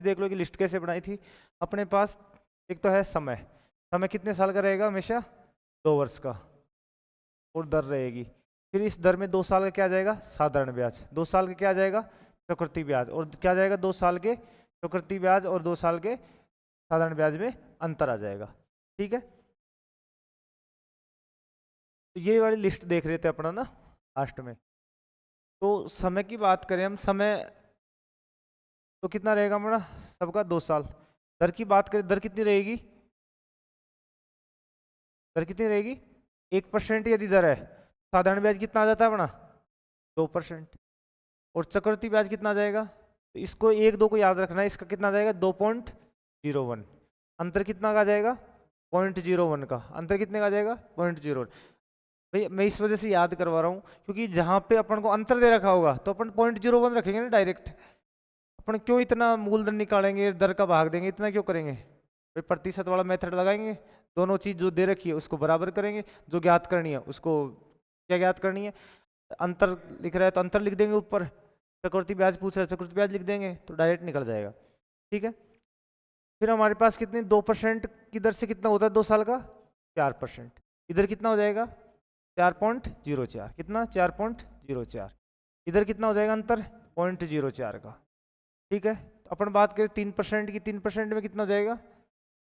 देख लो कि लिस्ट कैसे बनाई थी। अपने पास एक तो है समय, समय कितने साल का रहेगा, हमेशा 2 वर्ष का, और दर रहेगी। फिर इस दर में 2 साल का क्या आ जाएगा, साधारण ब्याज, 2 साल का क्या आ जाएगा, चक्रवृद्धि ब्याज, और क्या आ जाएगा, 2 साल के चक्रवृद्धि ब्याज और 2 साल के साधारण ब्याज में अंतर आ जाएगा। ठीक है, तो ये वाली लिस्ट देख रहे थे अपना ना लास्ट में। तो समय की बात करें हम, समय तो कितना रहेगा हमारा सबका, 2 साल। दर की बात करें, दर कितनी रहेगी, दर कितनी रहेगी, 1% यदि दर है, साधारण ब्याज कितना आ जाता है अपना, 2%। और चक्रवृद्धि ब्याज कितना आ जाएगा, तो इसको 1 2 को याद रखना है, इसका कितना आ जाएगा, 2.01। अंतर कितना आ जाएगा, 0.01 का अंतर कितने का आ जाएगा, 0.01। भाई मैं इस वजह से याद करवा रहा हूँ क्योंकि जहाँ पे अपन को अंतर दे रखा होगा तो अपन 0.01 रखेंगे ना डायरेक्ट। अपन क्यों इतना मूलधन निकालेंगे, दर का भाग देंगे, इतना क्यों करेंगे, भाई प्रतिशत वाला मेथड लगाएंगे, दोनों चीज जो दे रखी है उसको बराबर करेंगे, जो ज्ञात करनी है उसको क्या ज्ञात करनी है, अंतर लिख रहा है तो अंतर लिख देंगे ऊपर, चक्रवृद्धि ब्याज पूछ रहा है चक्रवृद्धि ब्याज लिख देंगे तो डायरेक्ट निकल जाएगा। ठीक है, फिर हमारे पास कितने 2% की दर से कितना होता है 2 साल का, 4%। इधर कितना हो जाएगा 4.04, कितना 4.04। इधर कितना हो जाएगा अंतर 0.04 का। ठीक है, तो अपन बात करें 3% की, 3% में कितना हो जाएगा,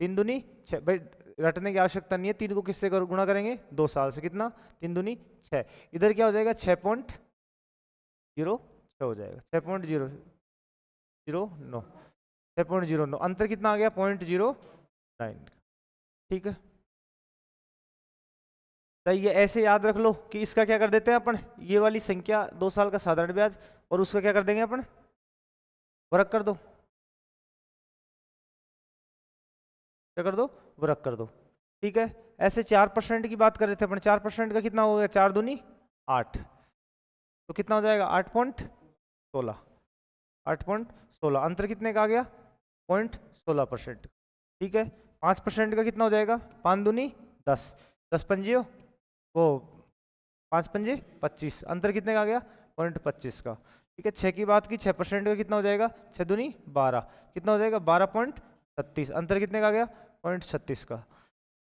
3 दूनी 6। भाई रटने की आवश्यकता नहीं है, 3 को किससे गुणा करेंगे, 2 साल से, कितना 3 दूनी 6। इधर क्या हो जाएगा 6.06 हो जाएगा, 6.009, 6.09। अंतर कितना आ गया 0.09। ठीक है, तो ये ऐसे याद रख लो कि इसका क्या कर देते हैं अपन, ये वाली संख्या 2 साल का साधारण ब्याज और उसका क्या कर देंगे अपन, वर्ग कर दो, क्या कर दो, वर्ग कर दो। ठीक है, ऐसे 4% की बात कर रहे थे अपन, 4% का कितना हो गया, 4 दूनी 8, तो कितना हो जाएगा 8.16, 8.16। अंतर कितने का आ गया 0.16%। ठीक है, 5% का कितना हो जाएगा, 5 दूनी 10, 10 पंजियो वो 5 पंजे 25, अंतर कितने का आ गया 0.25 का। ठीक है, 6 की बात की, 6% का कितना हो जाएगा, 6 दूनी 12, कितना हो जाएगा 12.36, अंतर कितने का आ गया 0.36 का।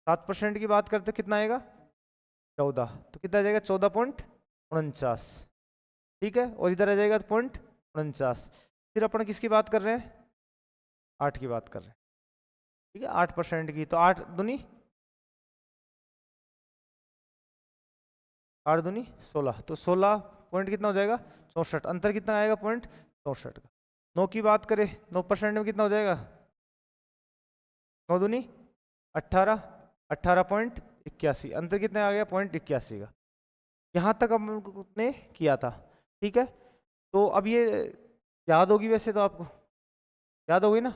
7% की बात करते कितना आएगा 14, तो कितना आ जाएगा 14.49। ठीक है, और इधर आ जाएगा 0.49। फिर अपन किसकी बात कर रहे हैं, 8 की बात कर रहे हैं। ठीक है, 8% की, तो 8 दूनी 16, तो 16 पॉइंट कितना हो जाएगा 64, अंतर कितना आएगा 0.64 का। 9 की बात करें, 9% में कितना हो जाएगा, 9 दूनी 18, 18.81, अंतर कितने आ गया 0.81 का। यहाँ तक हमने किया था। ठीक है, तो अब ये याद होगी वैसे तो आपको, याद होगी ना।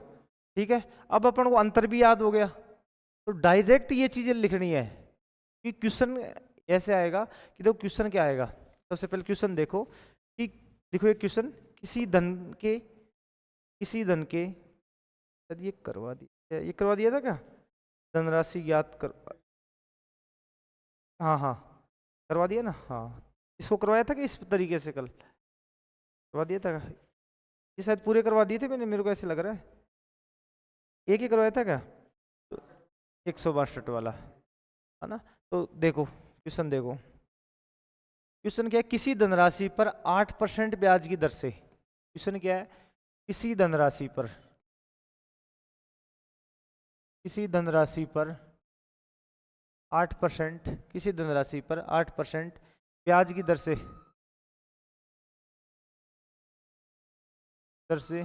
ठीक है, अब अपन को अंतर भी याद हो गया, तो डायरेक्ट ये चीजें लिखनी है कि क्वेश्चन ऐसे आएगा कि देखो क्वेश्चन क्या आएगा। सबसे पहले क्वेश्चन देखो कि, देखो ये क्वेश्चन, किसी धन के शायद ये करवा दिया, ये करवा दिया था क्या, धनराशि ज्ञात कर, हाँ हाँ करवा दिया ना, हाँ इसको करवाया था कि इस तरीके से कल करवा दिया था, ये शायद पूरे करवा दिए थे मैंने, मेरे को ऐसे लग रहा है एक ही करवाया था क्या, तो 162 वाला है ना। तो देखो क्वेश्चन देखो, क्वेश्चन क्या है, किसी धनराशि पर 8% ब्याज की दर से, क्वेश्चन क्या है, किसी धनराशि पर, किसी धनराशि पर 8%, किसी धनराशि पर 8% ब्याज की दर से, दर से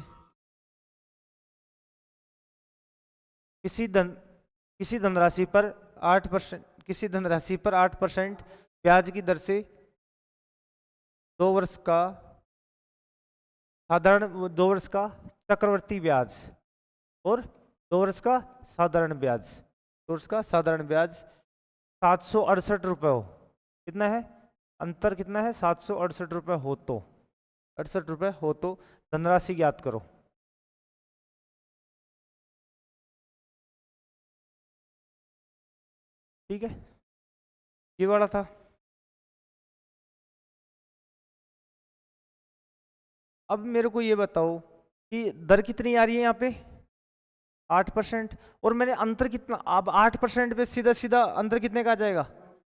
किसी धनराशि पर 8%, किसी धनराशि पर 8% ब्याज की दर से 2 वर्ष का साधारण, 2 वर्ष का चक्रवर्ती ब्याज और 2 वर्ष का साधारण ब्याज, 2 वर्ष का साधारण ब्याज 768 रुपये हो, कितना है अंतर, कितना है 768 रुपये हो, तो 68 रुपये हो तो धनराशि ज्ञात करो। ठीक है, ये वाला था। अब मेरे को ये बताओ कि दर कितनी आ रही है यहाँ पे 8%, और मैंने अंतर कितना, अब 8% पे सीधा सीधा अंतर कितने का आ जाएगा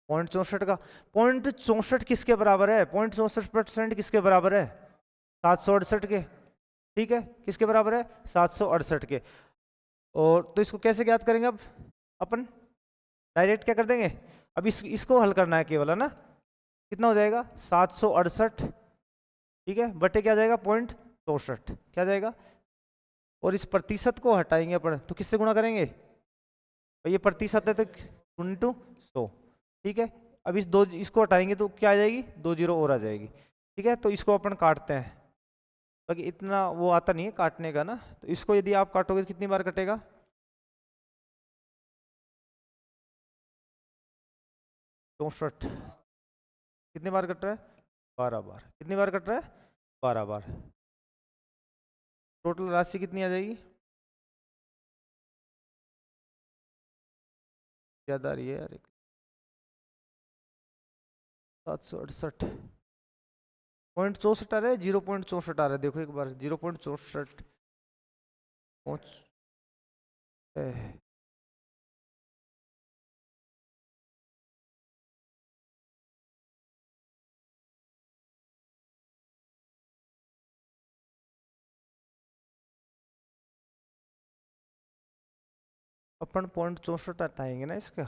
0.64 का। 0.64 किसके बराबर है, 0.64% किसके बराबर है 768 के, ठीक है, किसके बराबर है 768 के। और तो इसको कैसे ज्ञात करेंगे अब अपन, डायरेक्ट क्या कर देंगे, अब इसको हल करना है केवल, है ना, कितना हो जाएगा 768, ठीक है, बटे क्या जाएगा 0.64 क्या जाएगा, और इस प्रतिशत को हटाएंगे अपन तो किससे गुणा करेंगे, भाई ये प्रतिशत है तो इंटू 100, ठीक है। अब इस दो इसको हटाएंगे तो क्या आ जाएगी 2 जीरो और आ जाएगी, ठीक है। तो इसको अपन काटते हैं, बाकी इतना वो आता नहीं है काटने का ना, तो इसको यदि आप काटोगे तो कितनी बार कटेगा 64, कितनी बार कट रहा है 12 बार, कितनी बार कट रहा है 12 बार। टोटल राशि कितनी आ जाएगी, ज्यादा आ रही है यार, 768 0.64 आ रहा है, 0.64 आ रहा है, देखो एक बार 0.64 पहुंच अपन 0.64 हटाएंगे ना इसका,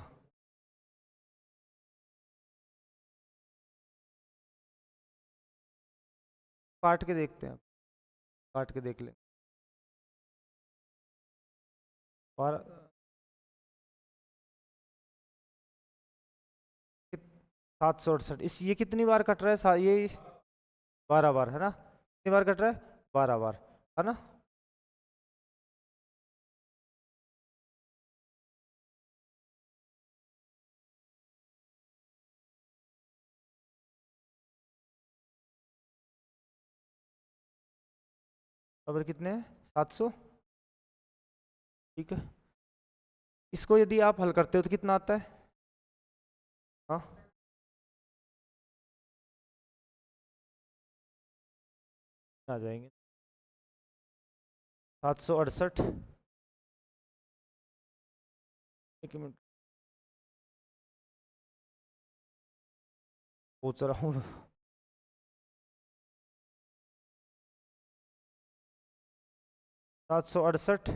काट के देखते हैं, काट के देख ले, 768 इस ये कितनी बार कट रहा है ये 12 बार है ना, कितनी बार कट रहा है 12 बार, है ना। अब कितने हैं 700, ठीक है। इसको यदि आप हल करते हो तो कितना आता है, हाँ आ जाएंगे 768, एक मिनट पूछ रहा हूँ, 768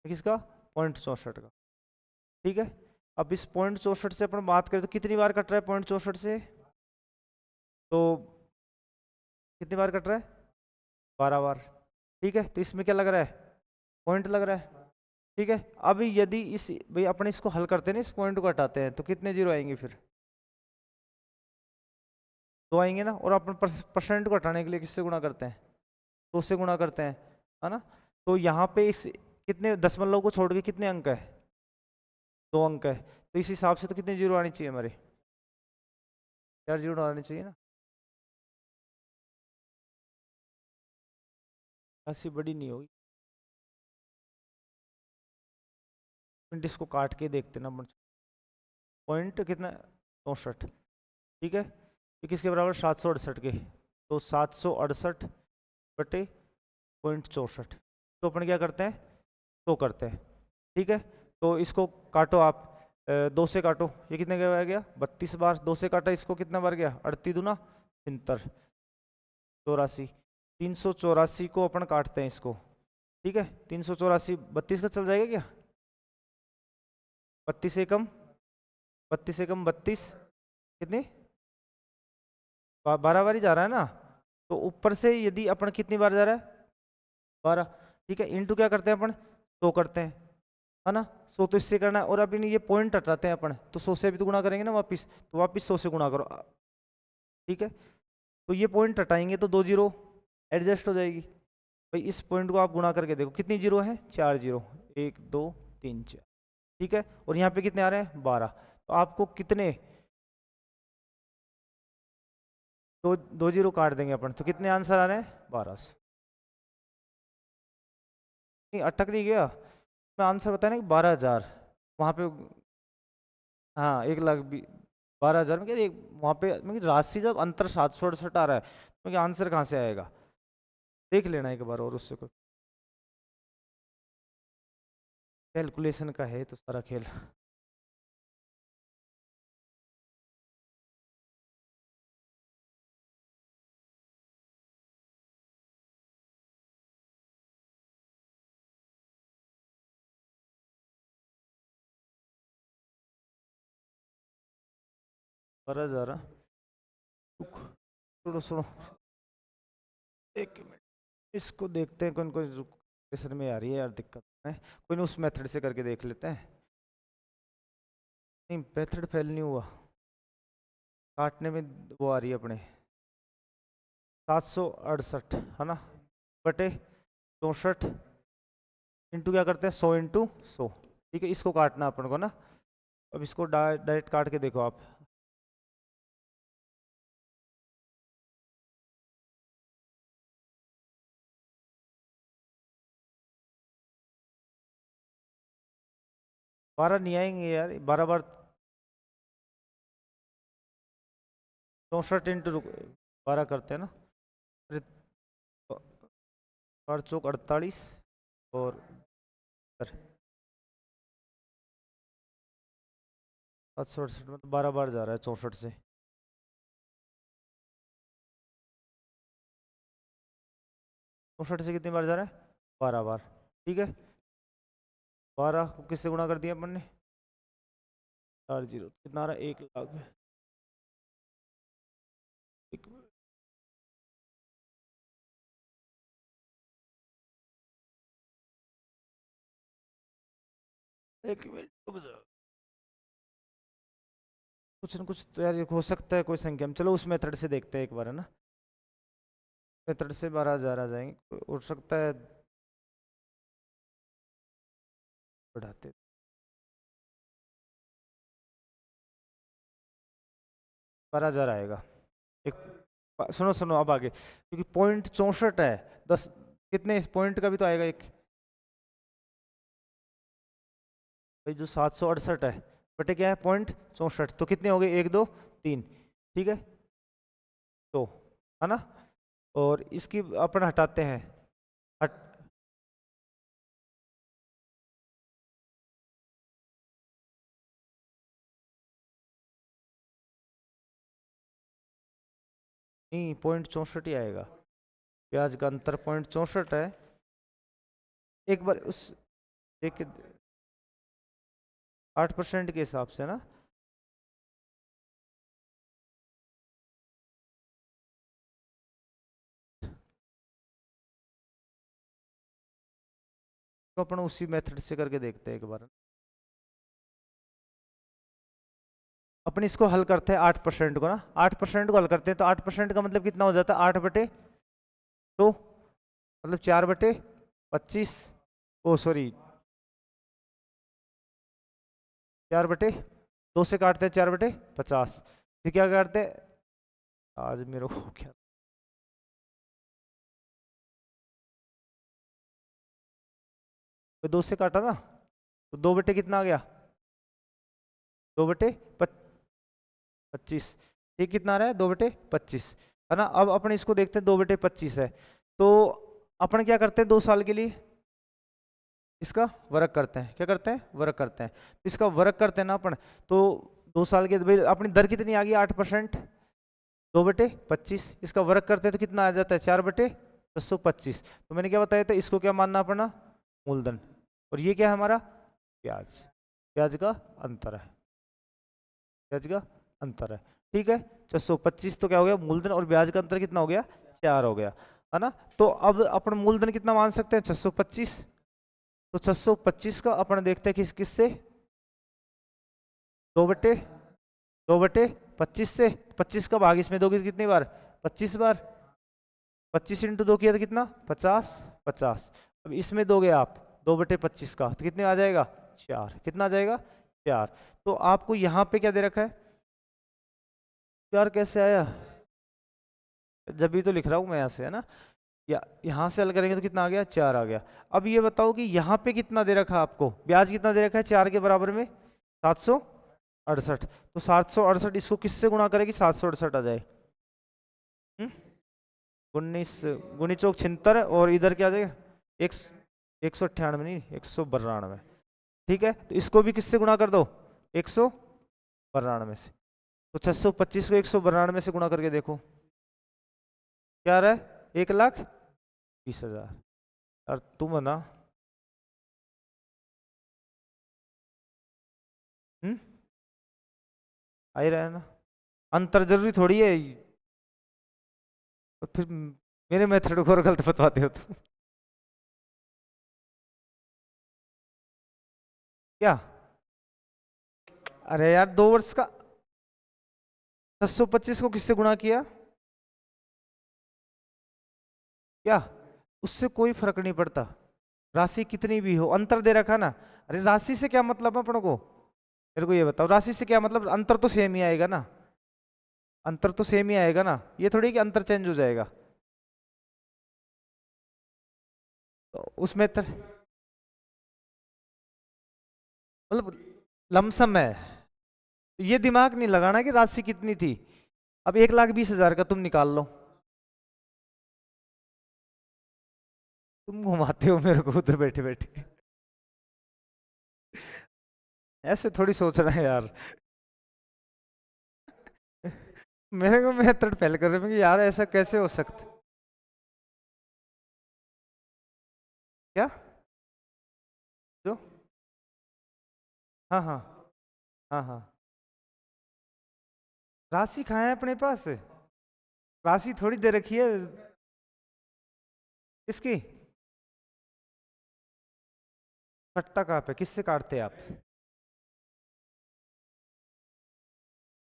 किसका 0.64 का, ठीक है। अब इस 0.64 से अपन बात करें तो कितनी बार कट रहा है 0.64 से, तो कितनी बार कट रहा है 12 बार, ठीक है। तो इसमें क्या लग रहा है पॉइंट लग रहा है, ठीक है। अब यदि इस भाई अपन इसको हल करते हैं ना, इस पॉइंट को हटाते हैं तो कितने जीरो आएंगे फिर 2 आएंगे ना, और अपन परसेंट को हटाने के लिए किससे गुणा करते हैं 2 से गुणा करते हैं, है ना। तो यहाँ पे इस कितने दशमलव को छोड़ के कितने अंक है 2 अंक है, तो इस हिसाब से तो कितने जीरो आनी चाहिए हमारे 4 जीरो आनी चाहिए ना, ऐसी बड़ी नहीं होगी। इसको काट के देखते ना, पॉइंट कितना 64, ठीक है, ये किसके बराबर 768 के, तो 768 बटे 0.64, तो अपन क्या करते हैं तो करते हैं, ठीक है। तो इसको काटो आप, 2 से काटो, ये कितने का आ गया 32 बार, 2 से काटा इसको कितना बार गया 38 दूना 73, 84, 384 को अपन काटते हैं इसको, ठीक है। 384 32 का चल जाएगा क्या, 32 से कम 32 से कम 32 कितनी 12 बार ही जा रहा है ना, तो ऊपर से यदि अपन कितनी बार जा रहा है 12, ठीक है, इंटू क्या करते हैं अपन 100 करते हैं, है ना। 100 तो इससे करना है, और अभी ये पॉइंट हटाते हैं अपन, तो 100 से भी तो गुणा करेंगे ना वापिस, तो वापिस 100 से गुणा करो, ठीक है। तो ये पॉइंट हटाएंगे तो 2 जीरो एडजस्ट हो जाएगी, भाई इस पॉइंट को आप गुणा करके देखो कितनी जीरो है 4 जीरो, 1 2 3 4, ठीक है। और यहाँ पे कितने आ रहे हैं 12, तो आपको कितने दो जीरो काट देंगे अपन, तो कितने आंसर आ रहे हैं 1200, नहीं अटक नहीं गया, मैं आंसर बताया ना कि 12,000 वहाँ पे, हाँ 1,12,000 में क्या वहाँ पे मतलब राशि जब अंतर 768 आ रहा है तो आंसर कहाँ से आएगा, देख लेना एक बार और उससे को कैलकुलेशन का है तो सारा खेल। करा जा रहा। सुनो सुनो, एक मिनट इसको देखते हैं, कौन कौन कैसे में आ रही है यार दिक्कत है। कोई नहीं, उस मेथड से करके देख लेते हैं। नहीं मेथड फेल नहीं हुआ, काटने में वो आ रही है अपने 768 है ना, बटे 64 इंटू क्या करते हैं 100 इंटू 100। ठीक है, इसको काटना अपन को ना। अब इसको डायरेक्ट काट के देखो आप। बारह नहीं आएंगे यार, 12 बार 64 इंटू 12 करते हैं ना। अरे, 4 चौक 48 और 768 में तो 12 बार जा रहा है 64 से। 64 से कितनी बार जा रहा है, 12 बार। ठीक है, 12 को किससे गुणा कर दिया अपन ने, 4 जीरो, कितना आ रहा है 1 लाख। एक, एक मिनट रुक जाओ। कुछ न कुछ तो यार ये हो सकता है कोई संख्या में। चलो उस मेथड से देखते हैं एक बार, है ना। मेथड से 12,000 आ जाएंगे, हो सकता है बढ़ाते। 12,000 आएगा। एक सुनो सुनो अब आगे, क्योंकि पॉइंट 64 है, 10 कितने इस पॉइंट का भी तो आएगा एक भाई, जो 768 है बटे क्या है पॉइंट 64, तो कितने हो गए 1 2 3। ठीक है, तो है ना, और इसकी अपन हटाते हैं। हट नहीं, पॉइंट 64 ही आएगा। ब्याज का अंतर पॉइंट 64 है। एक बार उस देख 8% के हिसाब से ना। तो अपन उसी मेथड से करके देखते हैं एक बार। अपन इसको हल करते हैं 8% को ना, 8% को हल करते हैं तो 8% का मतलब कितना हो जाता है 8/2, मतलब 4/25। ओ सॉरी, 4/2 से काटते हैं 4/50। फिर क्या करते हैं, आज मेरे को क्या, तो 2 से काटा ना, तो 2 बटे कितना आ गया, 2/25। ये कितना आ रहा है 2/25, है ना। अब अपन इसको देखते हैं 2/25 है, तो अपन क्या करते हैं 2 साल के लिए इसका वर्क करते हैं। क्या करते हैं, वर्क करते हैं। तो इसका वर्क करते हैं ना अपन, तो 2 साल के भाई अपनी दर कितनी आ गई 8%, 2/25। इसका वर्क करते हैं तो कितना आ जाता है 4/625। तो मैंने क्या बताया था, इसको क्या मानना पड़ना, मूलधन। और ये क्या है हमारा ब्याज, ब्याज का अंतर है, ब्याज का अंतर है। ठीक है, 625 तो क्या हो गया मूलधन, और ब्याज का अंतर कितना हो गया 4 हो गया, है ना। तो अब अपन मूलधन कितना मान सकते हैं 625। तो 625 का अपन देखते हैं किससे, 2/25 से। 25 का भाग इसमें दोगे कितनी बार, 25 बार। 25 × 2 किया तो कितना 50, 50। अब इसमें दोगे आप 2/25 का तो कितने आ जाएगा 4, कितना आ जाएगा 4। तो आपको यहाँ पे क्या दे रखा है, 4 कैसे आया, जब भी तो लिख रहा हूँ मैं यहाँ से, है ना। या यहाँ से हल करेंगे तो कितना आ गया 4 आ गया। अब ये बताओ कि यहाँ पे कितना दे रखा है आपको, ब्याज कितना दे रखा है 4 के बराबर में 768। तो 768 इसको किससे गुणा करेगी 768 आ जाए, 19 19 चौक 76, और इधर क्या आ जाएगा एक 198 नहीं 192। ठीक है, तो इसको भी किससे गुणा कर दो, 192 से। तो 625 को 192 से गुणा करके देखो क्या आ रहा है, 1,20,000। और तुम बना, आ ही रहा है ना, अंतर जरूरी थोड़ी है। तो फिर मेरे मेथड को और गलत बताते हो तुम क्या। अरे यार 2 वर्ष का 625 को किससे गुणा किया क्या, उससे कोई फर्क नहीं पड़ता, राशि कितनी भी हो, अंतर दे रखा ना। अरे राशि से क्या मतलब है अपन को, मेरे को ये बताओ, राशि से क्या मतलब, अंतर तो सेम ही आएगा ना, अंतर तो सेम ही आएगा ना, ये थोड़ी कि अंतर चेंज हो जाएगा। तो उसमें मतलब लमसम है, ये दिमाग नहीं लगाना कि राशि कितनी थी। अब 1,20,000 का तुम निकाल लो, तुम घुमाते हो मेरे को उधर बैठे बैठे ऐसे थोड़ी सोच रहे हैं यार मेरे को मेथड फेल कर रहे हैं कि यार ऐसा कैसे हो सकता, क्या जो, हाँ हाँ, हाँ हाँ, राशि कहाँ है अपने पास, राशि थोड़ी दे रखी है इसकी। कटता कहाँ पे, किससे काटते हैं आप,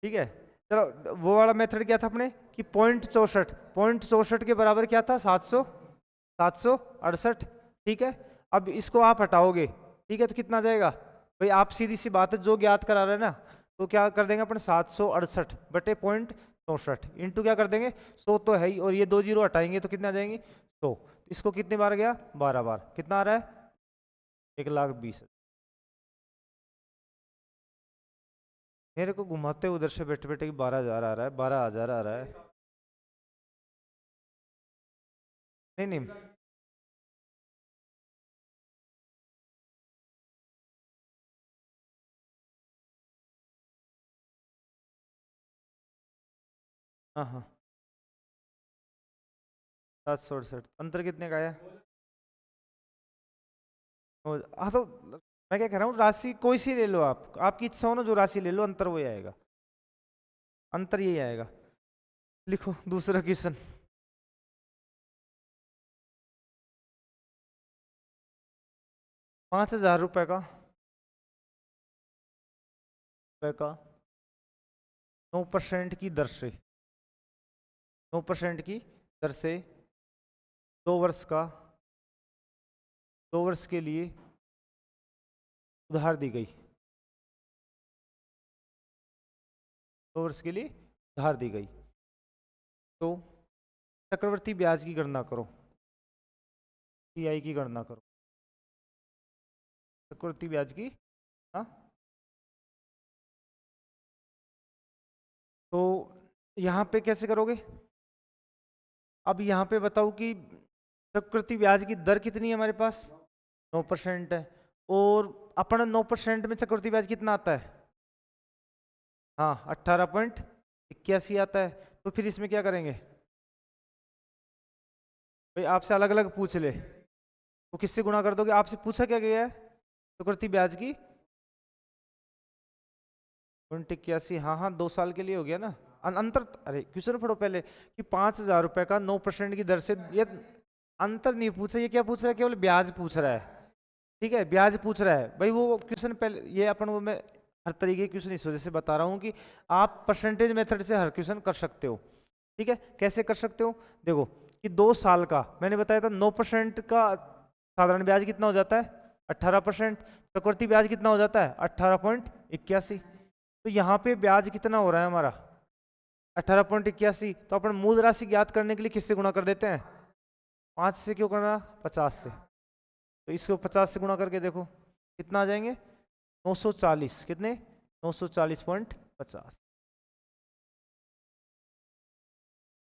ठीक है। चलो वो वाला मेथड क्या था अपने कि 0.64, 0.64 के बराबर क्या था, 768, ठीक है। अब इसको आप हटाओगे, ठीक है, तो कितना जाएगा भाई, आप सीधी सी बात है, जो ज्ञात करा रहे हैं ना, तो क्या कर देंगे अपन, 768 बटे 0.64 इंटू क्या कर देंगे, 100 तो है ही, और ये 2 जीरो हटाएंगे तो कितना आ जाएंगे 100। इसको कितने बार गया, 12 बार, कितना आ रहा है 1,20,000। मेरे को घुमाते उधर से बैठे बैठे कि 12,000 आ रहा है, 12,000 आ रहा है, नहीं नहीं, हाँ हाँ, 768, अंतर कितने का आया, हाँ तो मैं क्या कह रहा हूँ, राशि कोई सी ले लो आप, आपकी इच्छा हो ना, जो राशि ले लो, अंतर वही आएगा, अंतर यही आएगा। लिखो दूसरा क्वेश्चन। 5,000 रुपए का 9% की दर से, 9% की दर से 2 वर्ष का, 2 वर्ष के लिए उधार दी गई, 2 वर्ष के लिए उधार दी गई, तो चक्रवर्ती ब्याज की गणना करो, सीआई की गणना करो, चक्रवर्ती ब्याज की, हाँ। तो यहाँ पे कैसे करोगे, अब यहाँ पे बताओ कि चक्रवृद्धि ब्याज की दर कितनी है हमारे पास, 9% है, और अपना 9% में चक्रवृद्धि ब्याज कितना आता है, हाँ 18.81 आता है। तो फिर इसमें क्या करेंगे भाई, आपसे अलग अलग पूछ ले, वो किससे गुणा कर दोगे, आपसे पूछा क्या गया है, चक्रवृद्धि ब्याज की 81, हाँ हाँ 2 साल के लिए हो गया ना। अंतर, अरे क्वेश्चन पढ़ो पहले कि 5,000 रुपए का 9% की दर से, ये अंतर नहीं पूछा, ये क्या पूछ रहा है, केवल ब्याज पूछ रहा है, ठीक है, ब्याज पूछ रहा है भाई। वो क्वेश्चन पहले, ये अपन वो मैं हर तरीके के क्वेश्चन इस वजह से बता रहा हूँ कि आप परसेंटेज मेथड से हर क्वेश्चन कर सकते हो, ठीक है। कैसे कर सकते हो, देखो कि 2 साल का मैंने बताया था, 9% का साधारण ब्याज कितना हो जाता है 18%, चक्रवृद्धि ब्याज कितना हो जाता है 18.81। तो यहाँ पे ब्याज कितना हो रहा है हमारा 18.81, तो अपन मूल राशि ज्ञात करने के लिए किससे गुणा कर देते हैं, 5 से, क्यों करना 50 से। तो इसको 50 से गुणा करके देखो कितना आ जाएंगे 940, कितने 940.50,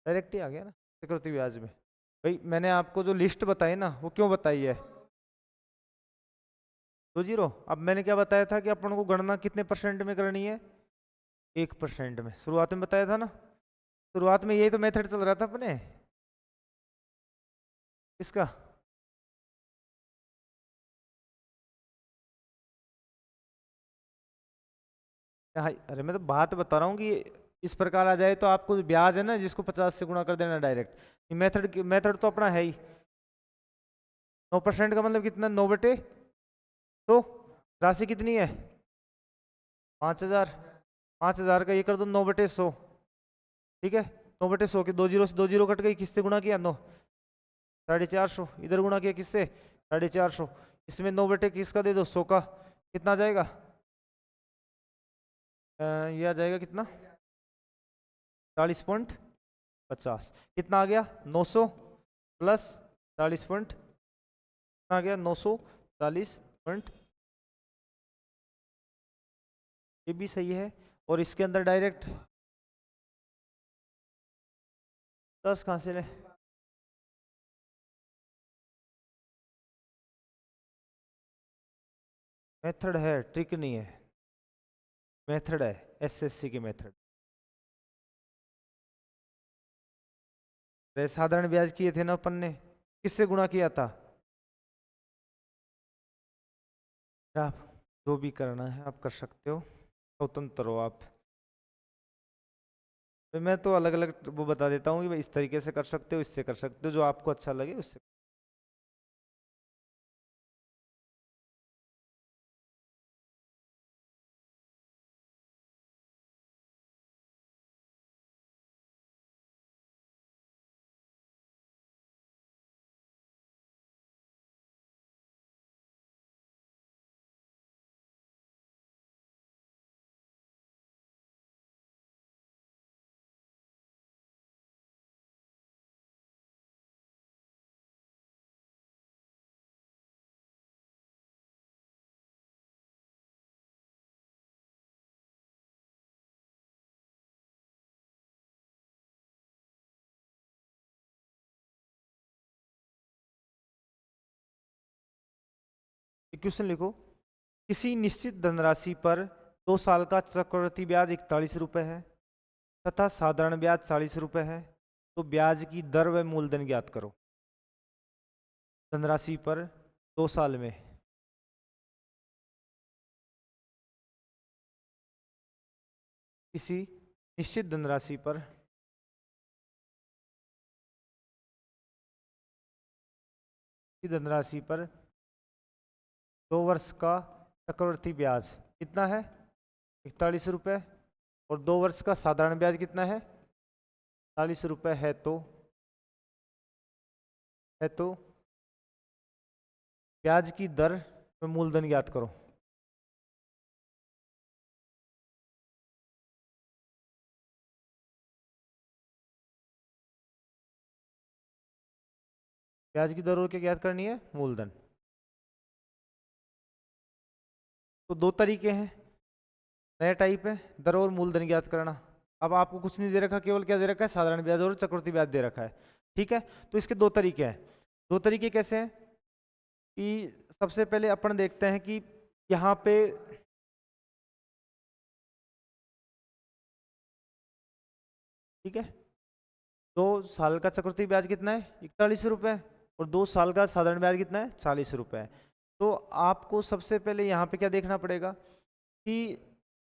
डायरेक्ट ही आ गया ना चक्रवृद्धि ब्याज में। भाई मैंने आपको जो लिस्ट बताई ना, वो क्यों बताई है, 2 जीरो। अब मैंने क्या बताया था कि अपन को गणना कितने परसेंट में करनी है? 1% में। शुरुआत में बताया था ना, शुरुआत में यही तो मेथड चल रहा था अपने इसका। हाँ, अरे मैं तो बात बता रहा हूँ कि इस प्रकार आ जाए तो आपको ब्याज है ना जिसको 50 से गुणा कर देना डायरेक्ट। मेथड तो अपना है ही। 9% का मतलब कितना? 9 बटे तो राशि कितनी है? 5,000। 5,000 का ये कर दो 9/100। ठीक है, 9/100 के 2 जीरो से 2 जीरो कट गई, किससे गुणा किया? 9, 450। इधर गुणा किया किससे? 450। इसमें 9 बटे किसका दे दो? 100 का। कितना आ जाएगा? ये आ जाएगा कितना? 40.50। कितना आ गया? 900 प्लस 40 पॉइंट, आ गया 940 पॉइंट। ये भी सही है। और इसके अंदर डायरेक्ट 10 कहाँ से ले? मेथड है, ट्रिक नहीं है, मेथड है, एसएससी की मेथड। साधारण ब्याज किए थे ना अपन ने, किससे गुणा किया था? आप जो भी करना है आप कर सकते हो, स्वतंत्र हो आप। तो मैं तो अलग अलग वो बता देता हूँ कि भाई इस तरीके से कर सकते हो, इससे कर सकते हो, जो आपको अच्छा लगे उससे। क्वेश्चन लिखो। किसी निश्चित धनराशि पर 2 साल का चक्रवृद्धि ब्याज 41 रुपए है तथा साधारण ब्याज 40 रुपए है, तो ब्याज की दर व मूलधन ज्ञात करो। धनराशि पर 2 साल में किसी निश्चित धनराशि पर धनराशि पर 2 वर्ष का चक्रवृद्धि ब्याज कितना है? 41 रुपए। और 2 वर्ष का साधारण ब्याज कितना है? 40 रुपए है तो ब्याज की दर में मूलधन ज्ञात करो। ब्याज की दर और क्या ज्ञात करनी है? मूलधन। तो 2 तरीके हैं, नया टाइप है, दर और मूलधन ज्ञात करना। अब आपको कुछ नहीं दे रखा, केवल क्या दे रखा है? साधारण ब्याज और चक्रवृद्धि ब्याज दे रखा है। ठीक है, तो इसके 2 तरीके हैं। 2 तरीके कैसे हैं कि सबसे पहले अपन देखते हैं कि यहाँ पे ठीक है 2 साल का चक्रवृद्धि ब्याज कितना है? 41 रुपए। और 2 साल का साधारण ब्याज कितना है? 40 रुपए। तो आपको सबसे पहले यहाँ पे क्या देखना पड़ेगा कि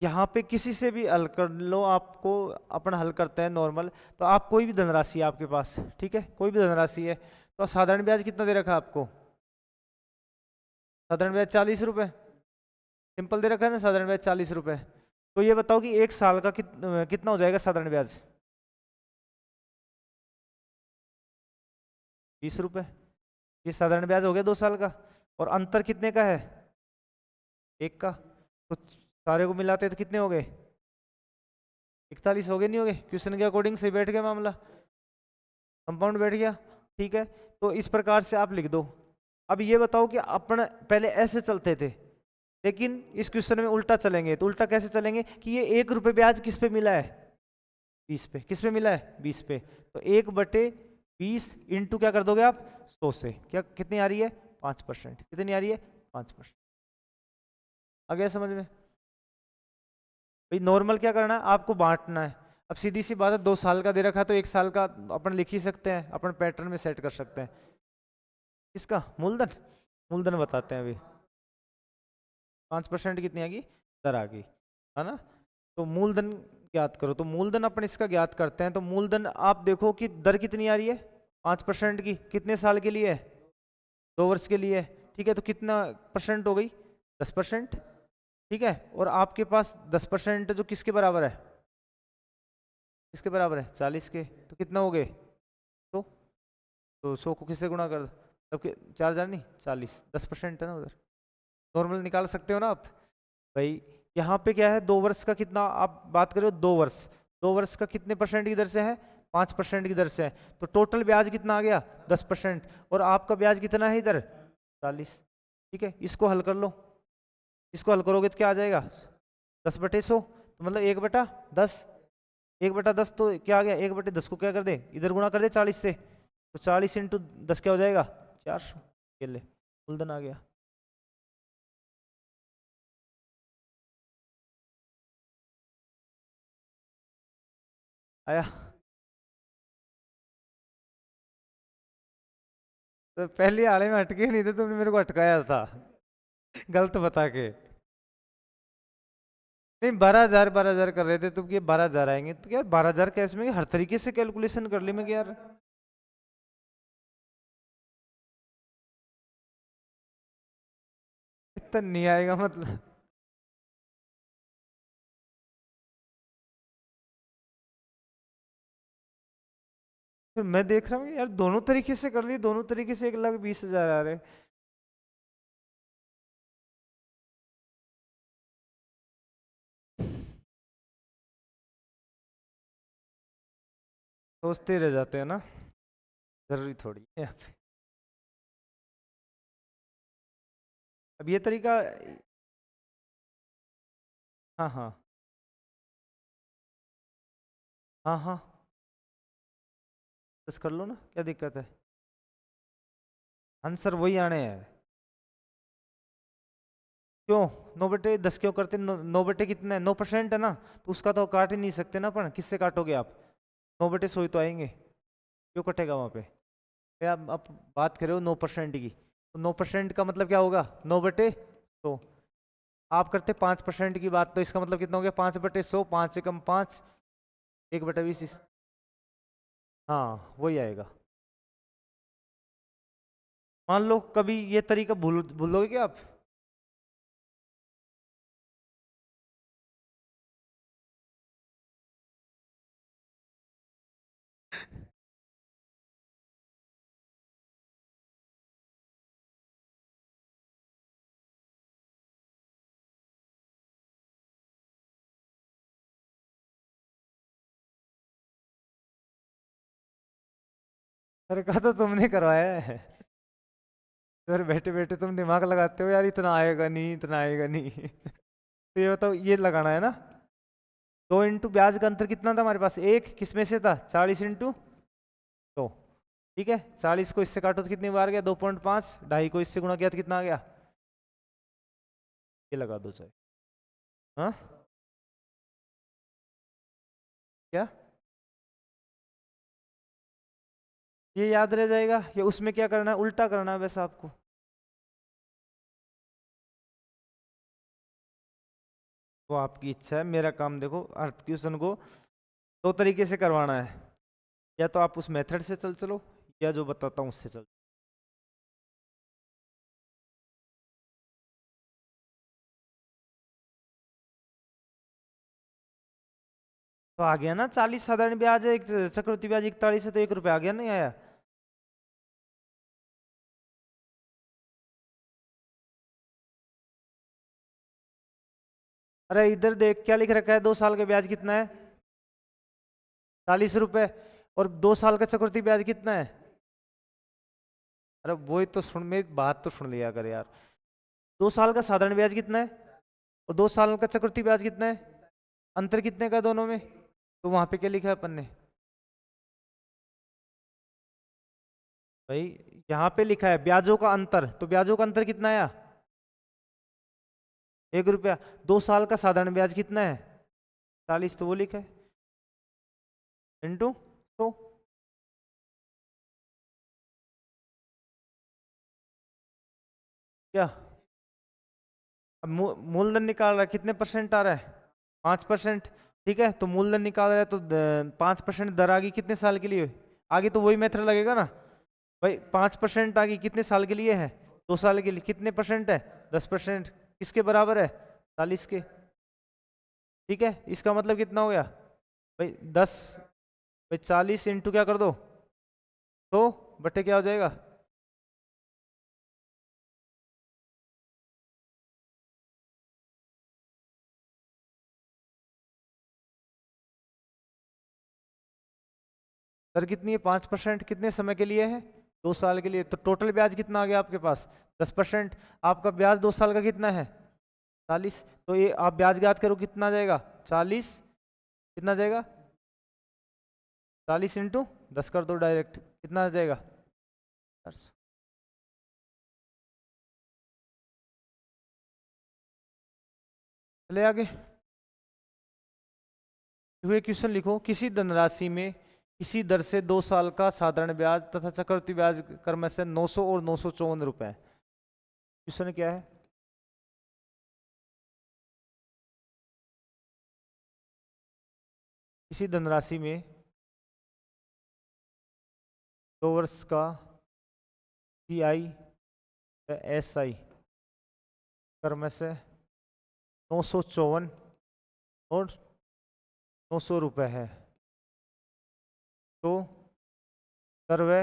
यहाँ पे किसी से भी हल कर लो, आपको अपन हल करते हैं नॉर्मल। तो आप कोई भी धनराशि है आपके पास, ठीक है, कोई भी धनराशि है, तो साधारण ब्याज कितना दे रखा है आपको? साधारण ब्याज 40 रुपए, सिंपल दे रखा है ना, साधारण ब्याज 40 रुपए। तो ये बताओ कि 1 साल का कितना हो जाएगा साधारण ब्याज? 20 रुपए। ये साधारण ब्याज हो गया 2 साल का। और अंतर कितने का है? 1 का। तो सारे को मिलाते तो कितने हो गए? 41 हो गए, नहीं हो गए? क्वेश्चन के अकॉर्डिंग सही बैठ गया मामला, कंपाउंड बैठ गया। ठीक है, तो इस प्रकार से आप लिख दो। अब ये बताओ कि अपन पहले ऐसे चलते थे, लेकिन इस क्वेश्चन में उल्टा चलेंगे। तो उल्टा कैसे चलेंगे कि ये 1 रुपये ब्याज किस पे मिला है? 20 पे। किस पे मिला है? 20 पे। तो 1/20 इंटू क्या कर दोगे आप? 100 से। क्या कितनी आ रही है? 5%। कितनी आ रही है? 5%। आ गया समझ में? भाई नॉर्मल क्या करना है, आपको बांटना है। अब सीधी सी बात है, 2 साल का दे रखा है तो 1 साल का अपन लिख ही सकते हैं, अपन पैटर्न में सेट कर सकते हैं। इसका मूलधन, मूलधन बताते हैं अभी। 5% कितनी आ गई, दर आ गई, है ना। तो मूलधन ज्ञात करो, तो मूलधन अपन इसका ज्ञात करते हैं। तो मूलधन आप देखो कि दर कितनी आ रही है, 5% की। कितने साल के लिए है, 2 वर्ष के लिए। ठीक है, तो कितना परसेंट हो गई, 10%। ठीक है, और आपके पास 10% जो किसके बराबर है, किसके बराबर है, 40 के। तो कितना हो गए, तो 100 को किससे गुणा कर, तब के 4,000 नहीं 40, 10% है ना उधर। नॉर्मल निकाल सकते हो ना आप भाई। यहाँ पे क्या है, 2 वर्ष का कितना आप बात करो, 2 वर्ष, 2 वर्ष का कितने परसेंट की दर से है, 5% की दर से है। तो टोटल ब्याज कितना आ गया, 10%। और आपका ब्याज कितना है इधर, 40। ठीक है, इसको हल कर लो, इसको हल करोगे तो क्या आ जाएगा, 10/100, तो मतलब 1/10। 1/10 तो क्या आ गया, 1/10 को क्या कर दे, इधर गुणा कर दे 40 से। तो 40 × 10 क्या हो जाएगा, 400। ये ले, मूलधन आ गया। आया। तो पहले आड़े में अटके नहीं थे, तुमने मेरे को अटकाया था गलत बता के। नहीं, 12,000 12,000 कर रहे थे तुम, ये 12,000 आएंगे तो यार 12,000 कैसे में, हर तरीके से कैलकुलेशन कर ली मैं कि यार। इतना नहीं आएगा मतलब। फिर मैं देख रहा हूँ कि यार दोनों तरीके से कर ली, दोनों तरीके से 1,20,000 आ रहे। सोचते रह जाते हैं ना, जरूरी थोड़ी है। अब ये तरीका, हाँ हाँ, हाँ हाँ, बस कर लो ना, क्या दिक्कत है। आंसर वही आने हैं। क्यों 9/10 क्यों करते, 9 बटे कितना है, 9% है ना, तो उसका तो काट ही नहीं सकते ना अपन, किससे काटोगे आप, 9/100 ही तो आएंगे, क्यों कटेगा वहाँ पे। ये आप बात कर रहे हो 9% की, तो 9% का मतलब क्या होगा, 9/100। आप करते 5% की बात, तो इसका मतलब कितना हो गया, 5/100, 5 से कम 5, 1/20। हाँ वही आएगा। मान लो कभी ये तरीका भूलोगे क्या आप। अरे कहा तो तुमने करवाया है, घर बैठे बैठे तुम दिमाग लगाते हो यार, इतना आएगा नहीं, इतना आएगा नहीं तो ये बताओ, ये लगाना है ना। 2 इंटू ब्याज का अंतर कितना था हमारे पास, एक, किसमें से था, 40 × 2। ठीक है, 40 को इससे काटो तो कितनी बार गया, 2.5, 2.5 को इससे गुणा किया तो कितना आ गया, ये लगा दो चाहे। हाँ क्या, ये याद रह जाएगा, या उसमें क्या करना है, उल्टा करना है वैसे आपको। वो आपकी इच्छा है, मेरा काम देखो, अर्थ क्वेश्चन को 2 तरीके से करवाना है, या तो आप उस मेथड से चल चलो, या जो बताता हूँ उससे चल। तो आ गया ना, 40 साधारण ब्याज है, एक चक्रवृद्धि ब्याज 41 है, तो 1 रुपया आ गया, नहीं आया। अरे इधर देख क्या लिख रखा है, 2 साल का ब्याज कितना है, 40 रुपए। और 2 साल का चक्रवृद्धि ब्याज कितना है, अरे वही तो सुन, मेरी बात तो सुन लिया कर यार। 2 साल का साधारण ब्याज कितना है, और 2 साल का चक्रवृद्धि ब्याज कितना है, अंतर कितने का है दोनों में। तो वहां पे क्या लिखा है अपन ने, भाई यहाँ पे लिखा है ब्याजों का अंतर, तो ब्याजों का अंतर कितना आया, 1 रुपया। 2 साल का साधारण ब्याज कितना है? 40, तो वो लिखा है इंटू 100। क्या अब मूलधन निकाल रहा है, कितने परसेंट आ रहा है? 5%। ठीक है, तो मूलधन निकाल रहा है तो 5% दर आ गई कितने साल के लिए? आगे तो वही मेथड लगेगा ना भाई। 5% आ गई कितने साल के लिए है? 2 साल के लिए। कितने परसेंट है? 10%। किसके बराबर है? 40 के। ठीक है, इसका मतलब कितना हो गया भाई? 10 भाई 40 इंटू क्या कर दो, तो बटे क्या हो जाएगा? दर कितनी है? 5%। कितने समय के लिए है? 2 साल के लिए। तो टोटल ब्याज कितना आ गया आपके पास? 10%। आपका ब्याज 2 साल का कितना है? 40। तो ये आप ब्याज याद करो कितना आ जाएगा? 40। कितना आ जाएगा? 40 इंटू 10 कर दो डायरेक्ट, कितना आ जाएगा? 400। चले आगे। हुए क्वेश्चन लिखो, किसी धनराशि में किसी दर से 2 साल का साधारण ब्याज तथा चक्रवृद्धि ब्याज क्रम से 900 और 954 रुपए। क्वेश्चन क्या है? किसी धनराशि में 2 वर्ष का CI SI क्रम से 954 और 900 रुपए है, तो सर्वे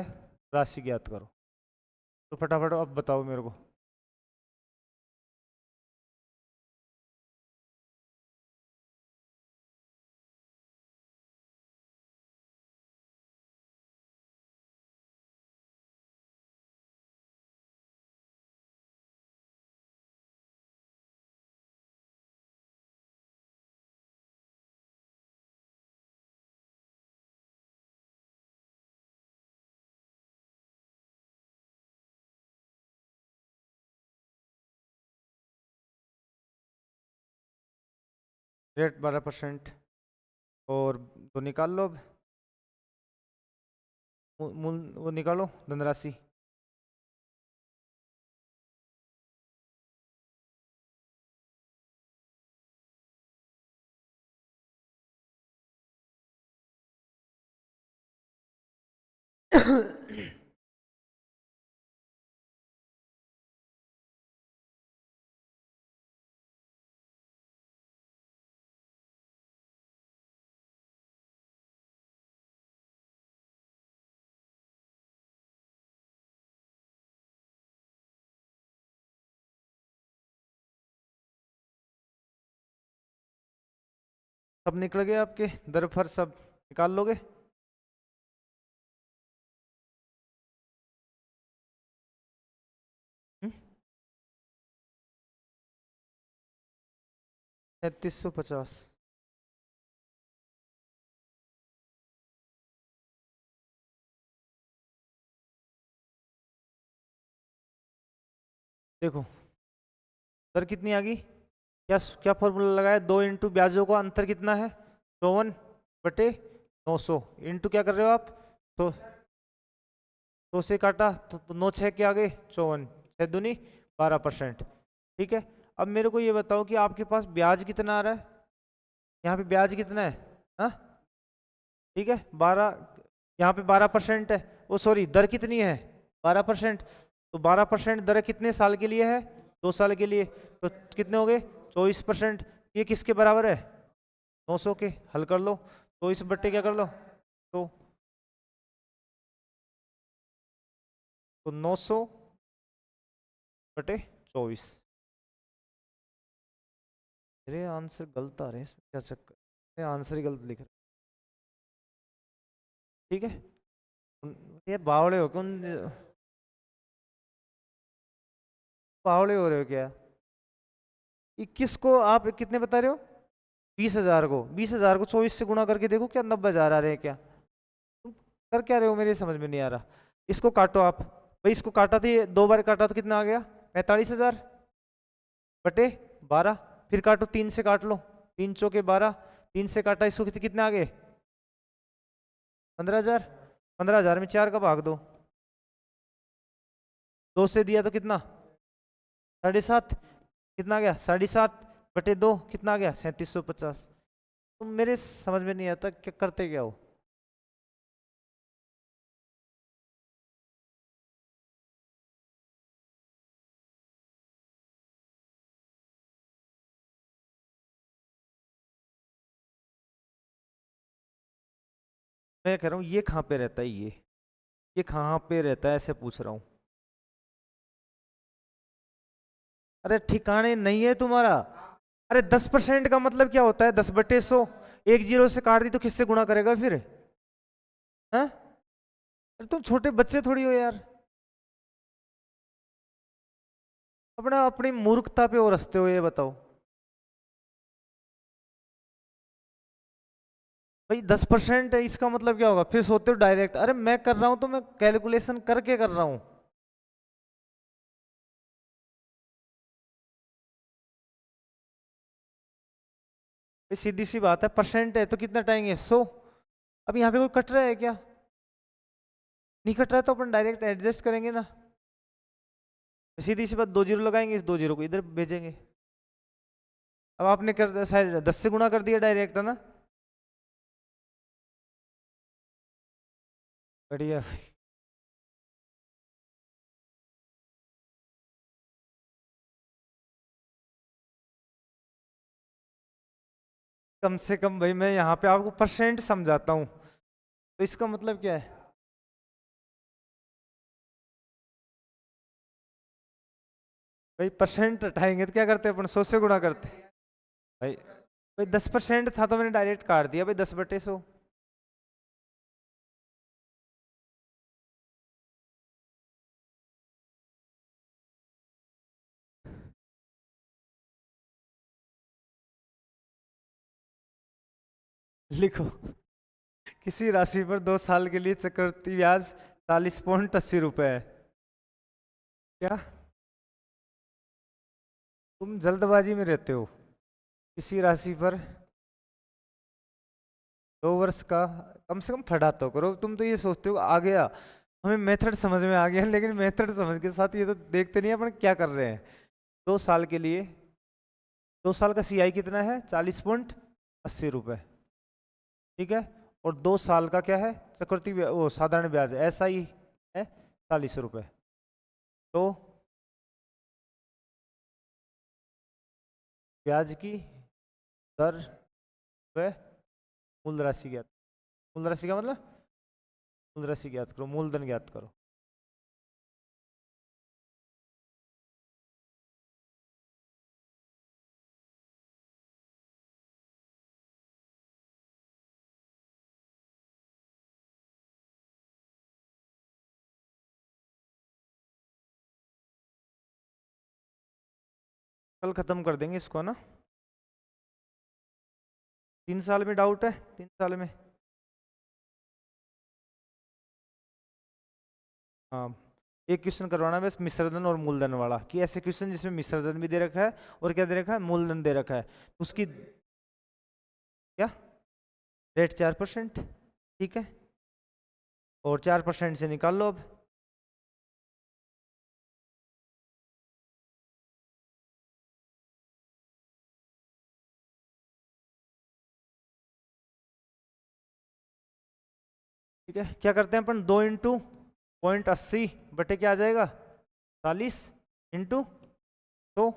राशि ज्ञात करो। तो फटाफट अब बताओ मेरे को। रेट 12%। और तो निकाल लो अब। मूल वो निकालो धनराशि। सब निकल गए आपके दर फर सब निकाल लोगे? हम्म? 3350। देखो दर कितनी आ गई? क्या क्या फॉर्मूला लगाया? 2 इंटू ब्याजों का अंतर कितना है? 54/900 इंटू क्या कर रहे हो आप? तो 2 से काटा तो 9 6 के आगे 54, 6 दूनी 12%। ठीक है, अब मेरे को ये बताओ कि आपके पास ब्याज कितना आ रहा है? यहाँ पे ब्याज कितना है? हाँ ठीक है 12, यहाँ पे 12% है। ओ सॉरी, दर कितनी है? 12%। तो 12% दर कितने साल के लिए है? 2 साल के लिए। तो कितने हो गए? 24%। ये किसके बराबर है? 900 के। हल कर लो। तो इस बट्टे क्या कर लो, तो 900/24। मेरे आंसर गलत आ रहे हैं, इसमें क्या चक्कर? मेरे आंसर ही गलत लिख रहे। ठीक है, ये बावड़े हो कौन? बावड़े हो रहे हो क्या? 21 को आप कितने बता रहे हो? 20,000 को, 20,000 को 24 से गुणा करके देखो क्या 90,000 आ रहे हैं क्या? तुम कर क्या रहे हो, मेरे समझ में नहीं आ रहा। इसको काटो आप भाई, इसको काटा तो ये 2 बार काटा तो कितना आ गया? 45,000 बटे 12, फिर काटो 3 से काट लो, 3 चौके 12, 3 से काटा इसको कितने आ गए 15,000। 15,000 में 4 का भाग दो, 2 से दिया तो कितना 7.5, कितना आ गया 7.5/2 कितना आ गया 3750। तुम मेरे समझ में नहीं आता क्या करते क्या हो। मैं कह रहा हूँ ये कहाँ पे रहता है, ये कहाँ पे रहता है ऐसे पूछ रहा हूँ। अरे ठिकाने नहीं है तुम्हारा। अरे 10% का मतलब क्या होता है 10/100। एक जीरो से काट दी तो किससे गुणा करेगा फिर, हैं? अरे तुम छोटे बच्चे थोड़ी हो यार, अपना अपनी मूर्खता पे और हंसते हो, ये बताओ भाई 10% है इसका मतलब क्या होगा, फिर सोते हो डायरेक्ट। अरे मैं कर रहा हूं तो मैं कैलकुलेशन करके कर रहा हूं। भाई सीधी सी बात है, परसेंट है तो कितना टाएंगे 100। अब यहाँ पे कोई कट रहा है क्या, नहीं कट रहा है तो अपन डायरेक्ट एडजस्ट करेंगे ना। सीधी सी बात, 2 जीरो लगाएंगे, इस 2 जीरो को इधर भेजेंगे। अब आपने कर शायद 10 से गुणा कर दिया डायरेक्ट, है ना। बढ़िया भाई। कम से कम भाई मैं यहाँ पे आपको परसेंट समझाता हूँ, तो इसका मतलब क्या है। भाई परसेंट हटाएंगे तो क्या करते हैं अपन, 100 से गुणा करते हैं। भाई भाई 10% था तो मैंने डायरेक्ट काट दिया भाई 10/100। लिखो, किसी राशि पर 2 साल के लिए चक्रवृद्धि ब्याज 40.80 रुपए है। क्या तुम जल्दबाजी में रहते हो, किसी राशि पर 2 वर्ष का, कम से कम पढ़ा तो करो। तुम तो ये सोचते हो आ गया, हमें मेथड समझ में आ गया, लेकिन मेथड समझ के साथ ये तो देखते नहीं अपन क्या कर रहे हैं। 2 साल के लिए, 2 साल का CI कितना है 40.80 रुपए, ठीक है। और 2 साल का क्या है चक्रवृद्धि वो साधारण ब्याज SI है 40 रुपए। तो ब्याज की दर व मूल राशि ज्ञात, मूल राशि का मतलब मूल राशि ज्ञात करो, मूलधन ज्ञात करो। कल खत्म कर देंगे इसको ना, 3 साल में डाउट है, 3 साल में। हाँ, एक क्वेश्चन करवाना है बस मिश्रधन और मूलधन वाला, कि ऐसे क्वेश्चन जिसमें मिश्रधन भी दे रखा है और क्या दे रखा है मूलधन दे रखा है, उसकी क्या रेट 4%, ठीक है। और 4% से निकाल लो अब। ठीक है, क्या करते हैं अपन, 2 × 0.80 क्या आ जाएगा 40 इंटू 100।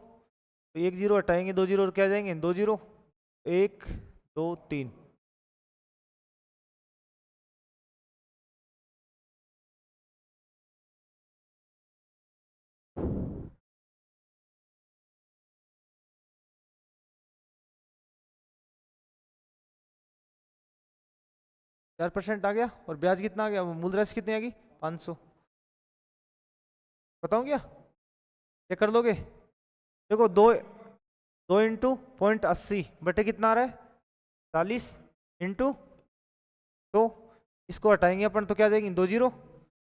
तो 1 जीरो हटाएंगे, 2 जीरो और क्या आ जाएंगे 2 जीरो, 1 2 3। 4% आ गया, और ब्याज कितना आ गया, वो मूल राशि कितनी आ गई 500। बताऊं क्या कर लोगे, देखो 2 × 0.80 कितना आ रहा है 40 इंटू, तो इसको हटाएंगे अपन तो क्या आ जाएगी 2 जीरो,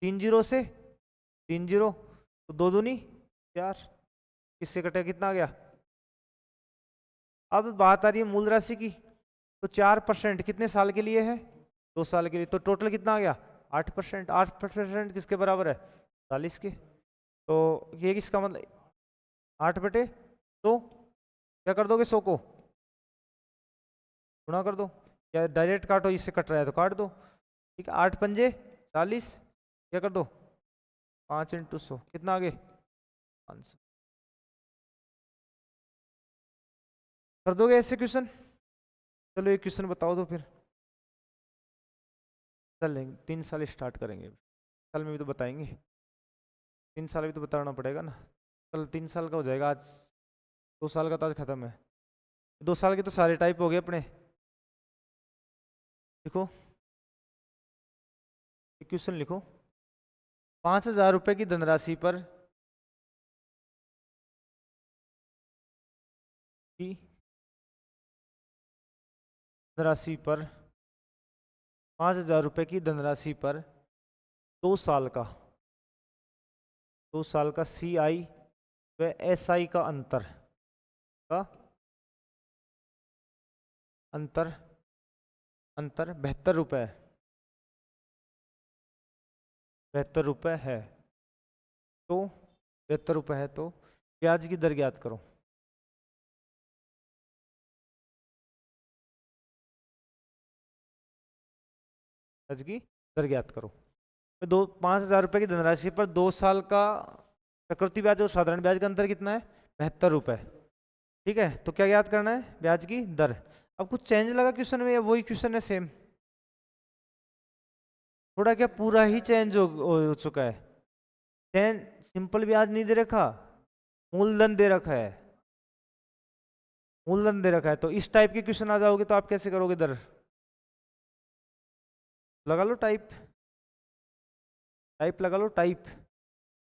3 जीरो से 3 जीरो, तो 2 दूनी 4, किससे कटेगा कितना आ गया अब बात आ रही है मूल राशि की, तो 4% कितने साल के लिए है? 2 साल के लिए। तो टोटल कितना आ गया? 8%। 8% किसके बराबर है? 40 के। तो ये किसका मतलब 8 बटे, तो क्या कर दोगे? 100 को गुणा कर दो, या डायरेक्ट काटो, इससे कट रहा है तो काट दो। ठीक है, 8 पंजे 40, क्या कर दो? 5 × 100, कितना आगे? 500। कर दोगे ऐसे क्वेश्चन? चलो एक क्वेश्चन बताओ तो फिर चल लेंगे। 3 साल स्टार्ट करेंगे, साल में भी तो बताएंगे, 3 साल भी तो बताना पड़ेगा ना। कल 3 साल का हो जाएगा आज, 2 साल का तो आज खत्म है। 2 साल के तो सारे टाइप हो गए अपने। लिखो क्वेश्चन लिखो। 5,000 रुपए की धनराशि पर की धनराशि पर 5,000 रुपए की धनराशि पर 2 साल का 2 साल का CI व SI का का अंतर अंतर 72 रुपए 72 रुपए है। तो 72 रुपए है, तो ब्याज की दर ज्ञात करो। ब्याज की दर ज्ञात करो। तो 5,000 रुपए की धनराशि पर 2 साल का चक्रवृद्धि ब्याज और साधारण ब्याज का अंतर कितना है? 72 रुपए। ठीक है, तो क्या याद करना है? ब्याज की दर। अब कुछ चेंज लगा क्वेश्चन में या वही क्वेश्चन है सेम? थोड़ा क्या पूरा ही चेंज हो चुका है। चेंज, सिंपल ब्याज नहीं दे रखा, मूलधन दे रखा है। मूलधन दे रखा है, तो इस टाइप के क्वेश्चन आ जाओगे तो आप कैसे करोगे दर? लगा लो टाइप, टाइप लगा लो टाइप।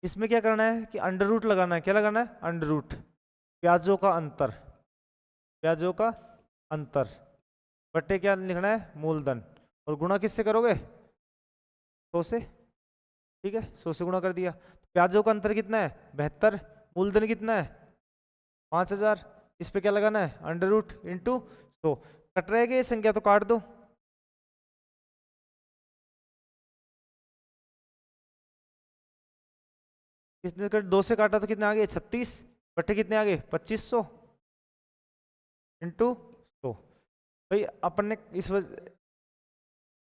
इसमें क्या करना है कि अंडर रूट लगाना है। क्या लगाना है? Under root. ब्याजों का अंतर, ब्याजों का अंतर बट्टे क्या लिखना है? मूलधन। और गुणा किससे करोगे? 100 से। ठीक है, 100 से गुणा कर दिया। ब्याजों का अंतर कितना है? 72। मूलधन कितना है? 5,000। इस पे क्या लगाना है? Under root into 100। कट रहेगी ये संख्या तो काट दो। कितने कट? 2 से काटा तो कितने आ गए? 36। बट्टे कितने आ गए? 2500 इंटू 100। भाई अपन ने इस वजह,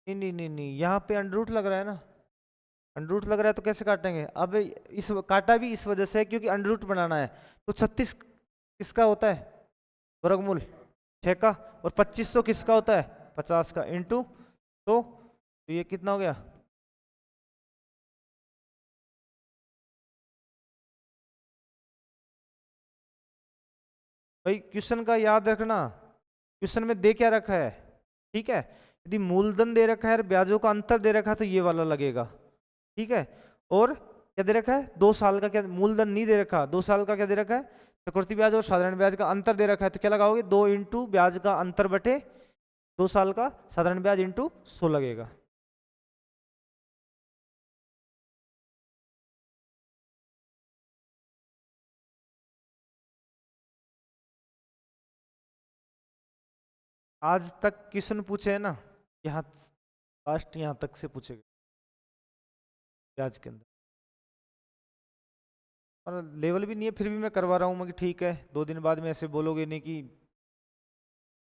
नहीं नहीं नहीं नहीं, यहाँ पे अंडर रूट लग रहा है ना। अंडर रूट लग रहा है तो कैसे काटेंगे? अब इस काटा भी इस वजह से है क्योंकि अंडर रूट बनाना है। तो 36 किसका होता है? वर्गमूल 6 का। और 2500 किसका होता है? 50 का। इंटू तो ये कितना हो गया? भाई क्वेश्चन का याद रखना, क्वेश्चन में दे क्या रखा है? ठीक है, यदि मूलधन दे रखा है और ब्याजों का अंतर दे रखा है तो ये वाला लगेगा। ठीक है, और क्या दे रखा है? 2 साल का। क्या मूलधन नहीं दे रखा? 2 साल का क्या दे रखा है? चक्रवृद्धि ब्याज और साधारण ब्याज का अंतर दे रखा है, तो क्या लगाओगे? 2 इंटू ब्याज का अंतर बटे 2 साल का साधारण ब्याज इंटू 100 लगेगा। आज तक क्वेश्चन पूछे है ना, यहाँ लास्ट यहाँ तक से पूछे गए ब्याज के अंदर। और लेवल भी नहीं है फिर भी मैं करवा रहा हूँ। मैं कि ठीक है, 2 दिन बाद में ऐसे बोलोगे नहीं कि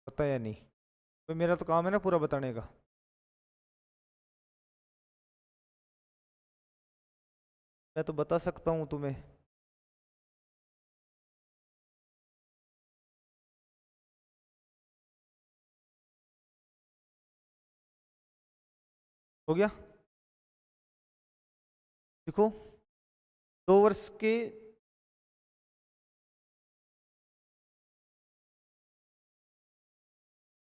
पता या नहीं। तो मेरा तो काम है ना पूरा बताने का। मैं तो बता सकता हूँ तुम्हें। हो गया? देखो, 2 वर्ष के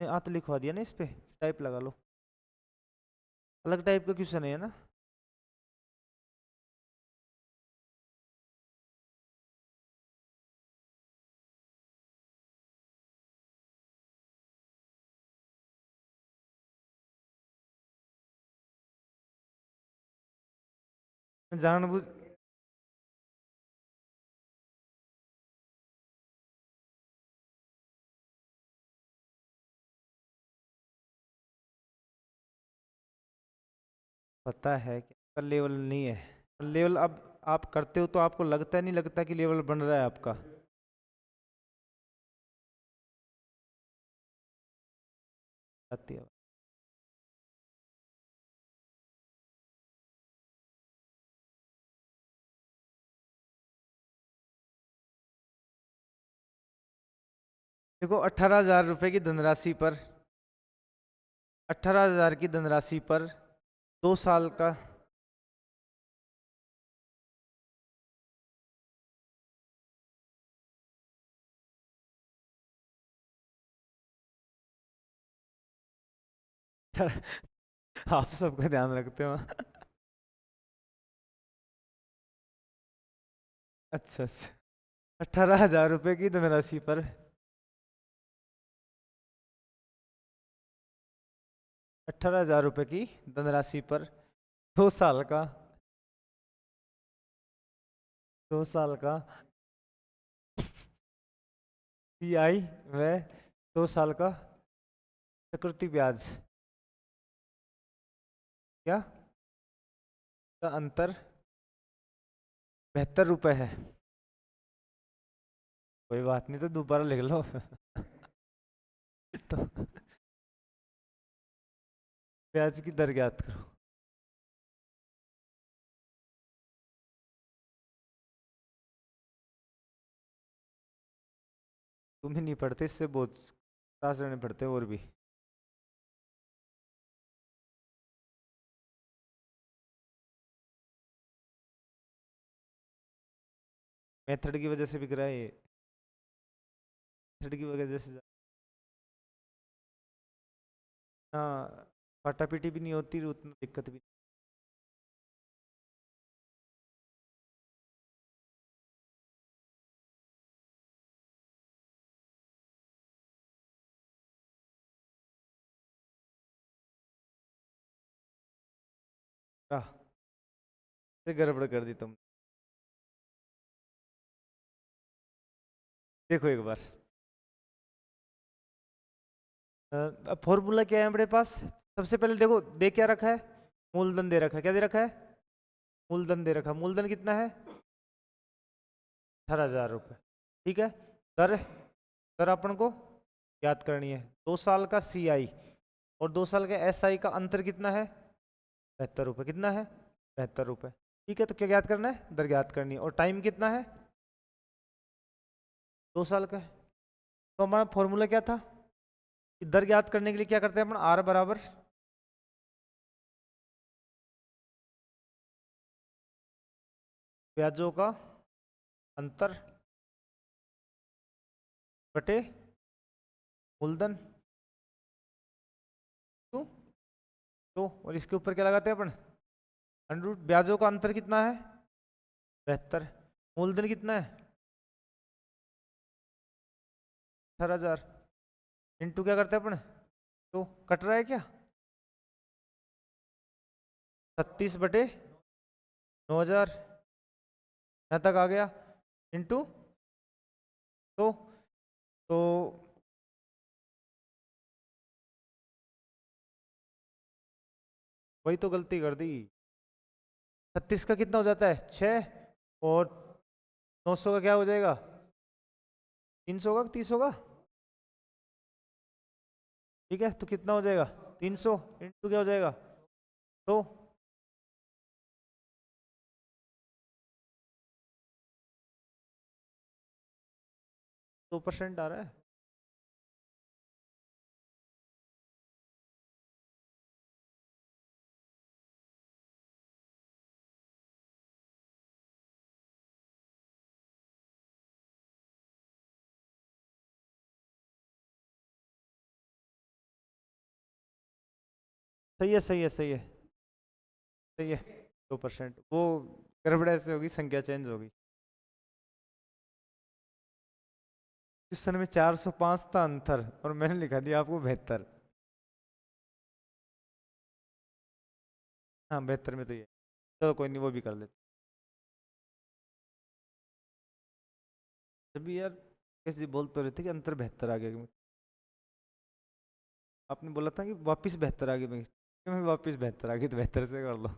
तो लिखवा दिया ना, इस पे टाइप लगा लो। अलग टाइप का क्वेश्चन है ना। जानबूझ पता है कि आपका लेवल नहीं है लेवल। अब आप करते हो तो आपको लगता नहीं लगता कि लेवल बन रहा है आपका। आती है। देखो 18,000 रुपए की धनराशि पर 18,000 की धनराशि पर 2 साल का। आप सबका ध्यान रखते हो। अच्छा अच्छा। 18,000 रुपए की धनराशि पर 18,000 रुपए की धनराशि पर 2 साल का 2 साल का CI व 2 साल का चक्रवृद्धि ब्याज क्या का अंतर 72 रुपए है। कोई बात नहीं, तो दोबारा लिख लो। तो ब्याज की दर ज्ञात करो। तुम ही नहीं पढ़ते, इससे बहुत 50 जने पढ़ते और भी। मेथड की वजह से बिक रहा है ये। मेथड की वजह से। हाँ, पाटापीटी भी नहीं होती, उतना दिक्कत भी। आह, ये गड़बड़ कर दी तुम। देखो एक बार। अब फॉर्मूला क्या है हमारे पास। सबसे पहले देखो दे क्या रखा है। मूलधन दे रखा है। क्या दे रखा है। मूलधन दे रखा है। मूलधन कितना है। 18,000 रुपये। ठीक है। दर दर अपन को याद करनी है। 2 साल का CI और 2 साल के SI का अंतर कितना है। 72 रुपये। कितना है। 72 रुपये। ठीक है, तो क्या याद करना है। दर याद करनी है। और टाइम कितना है। 2 साल का है। तो हमारा फॉर्मूला क्या था। कि दर याद करने के लिए क्या करते हैं अपन। R बराबर ब्याजों का अंतर बटे मूलधन टू। तो और इसके ऊपर क्या लगाते हैं अपन। Under root. ब्याजों का अंतर कितना है। 72। मूलधन कितना है। 18,000। इंटू क्या करते हैं अपन। तो कट रहा है क्या। 36/9,000 यहाँ तक आ गया। इंटू तो तो वही तो गलती कर दी। 36 का कितना हो जाता है 6। और 900 का क्या हो जाएगा। 300 का 30 का। ठीक है, तो कितना हो जाएगा। 300 इंटू क्या हो जाएगा। तो 2% आ रहा है। सही है सही है सही है सही है। 2% वो गड़बड़ ऐसे होगी, संख्या चेंज होगी। क्वेश्चन में 405 था अंतर और मैंने लिखा दिया आपको 72। हाँ 72 में तो ये। चलो कोई नहीं, वो भी कर लेते। जब भी यार कैसे बोल तो रहे थे कि अंतर 72 आ गया। आपने बोला था कि वापिस 72 आ गया। मैं वापस बेहतर आ गई तो बेहतर से कर लो।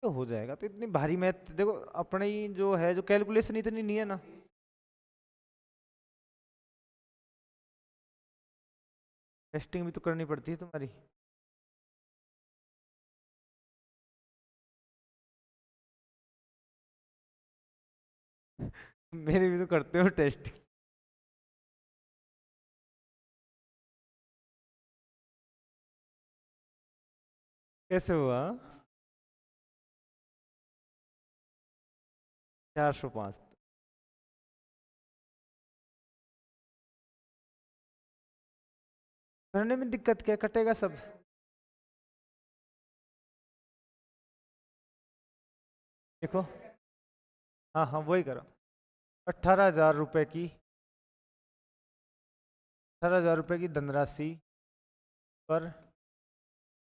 तो हो जाएगा, तो इतनी भारी मैथ देखो अपने ही जो है, जो कैलकुलेशन इतनी नहीं है ना। टेस्टिंग भी तो करनी पड़ती है तुम्हारी। मेरी भी तो करते हो टेस्ट। कैसे हुआ? 405। करने में दिक्कत क्या है? कटेगा सब। देखो, हाँ हाँ वही करो। 18,000 रुपए की, 18,000 रुपए की धनराशि पर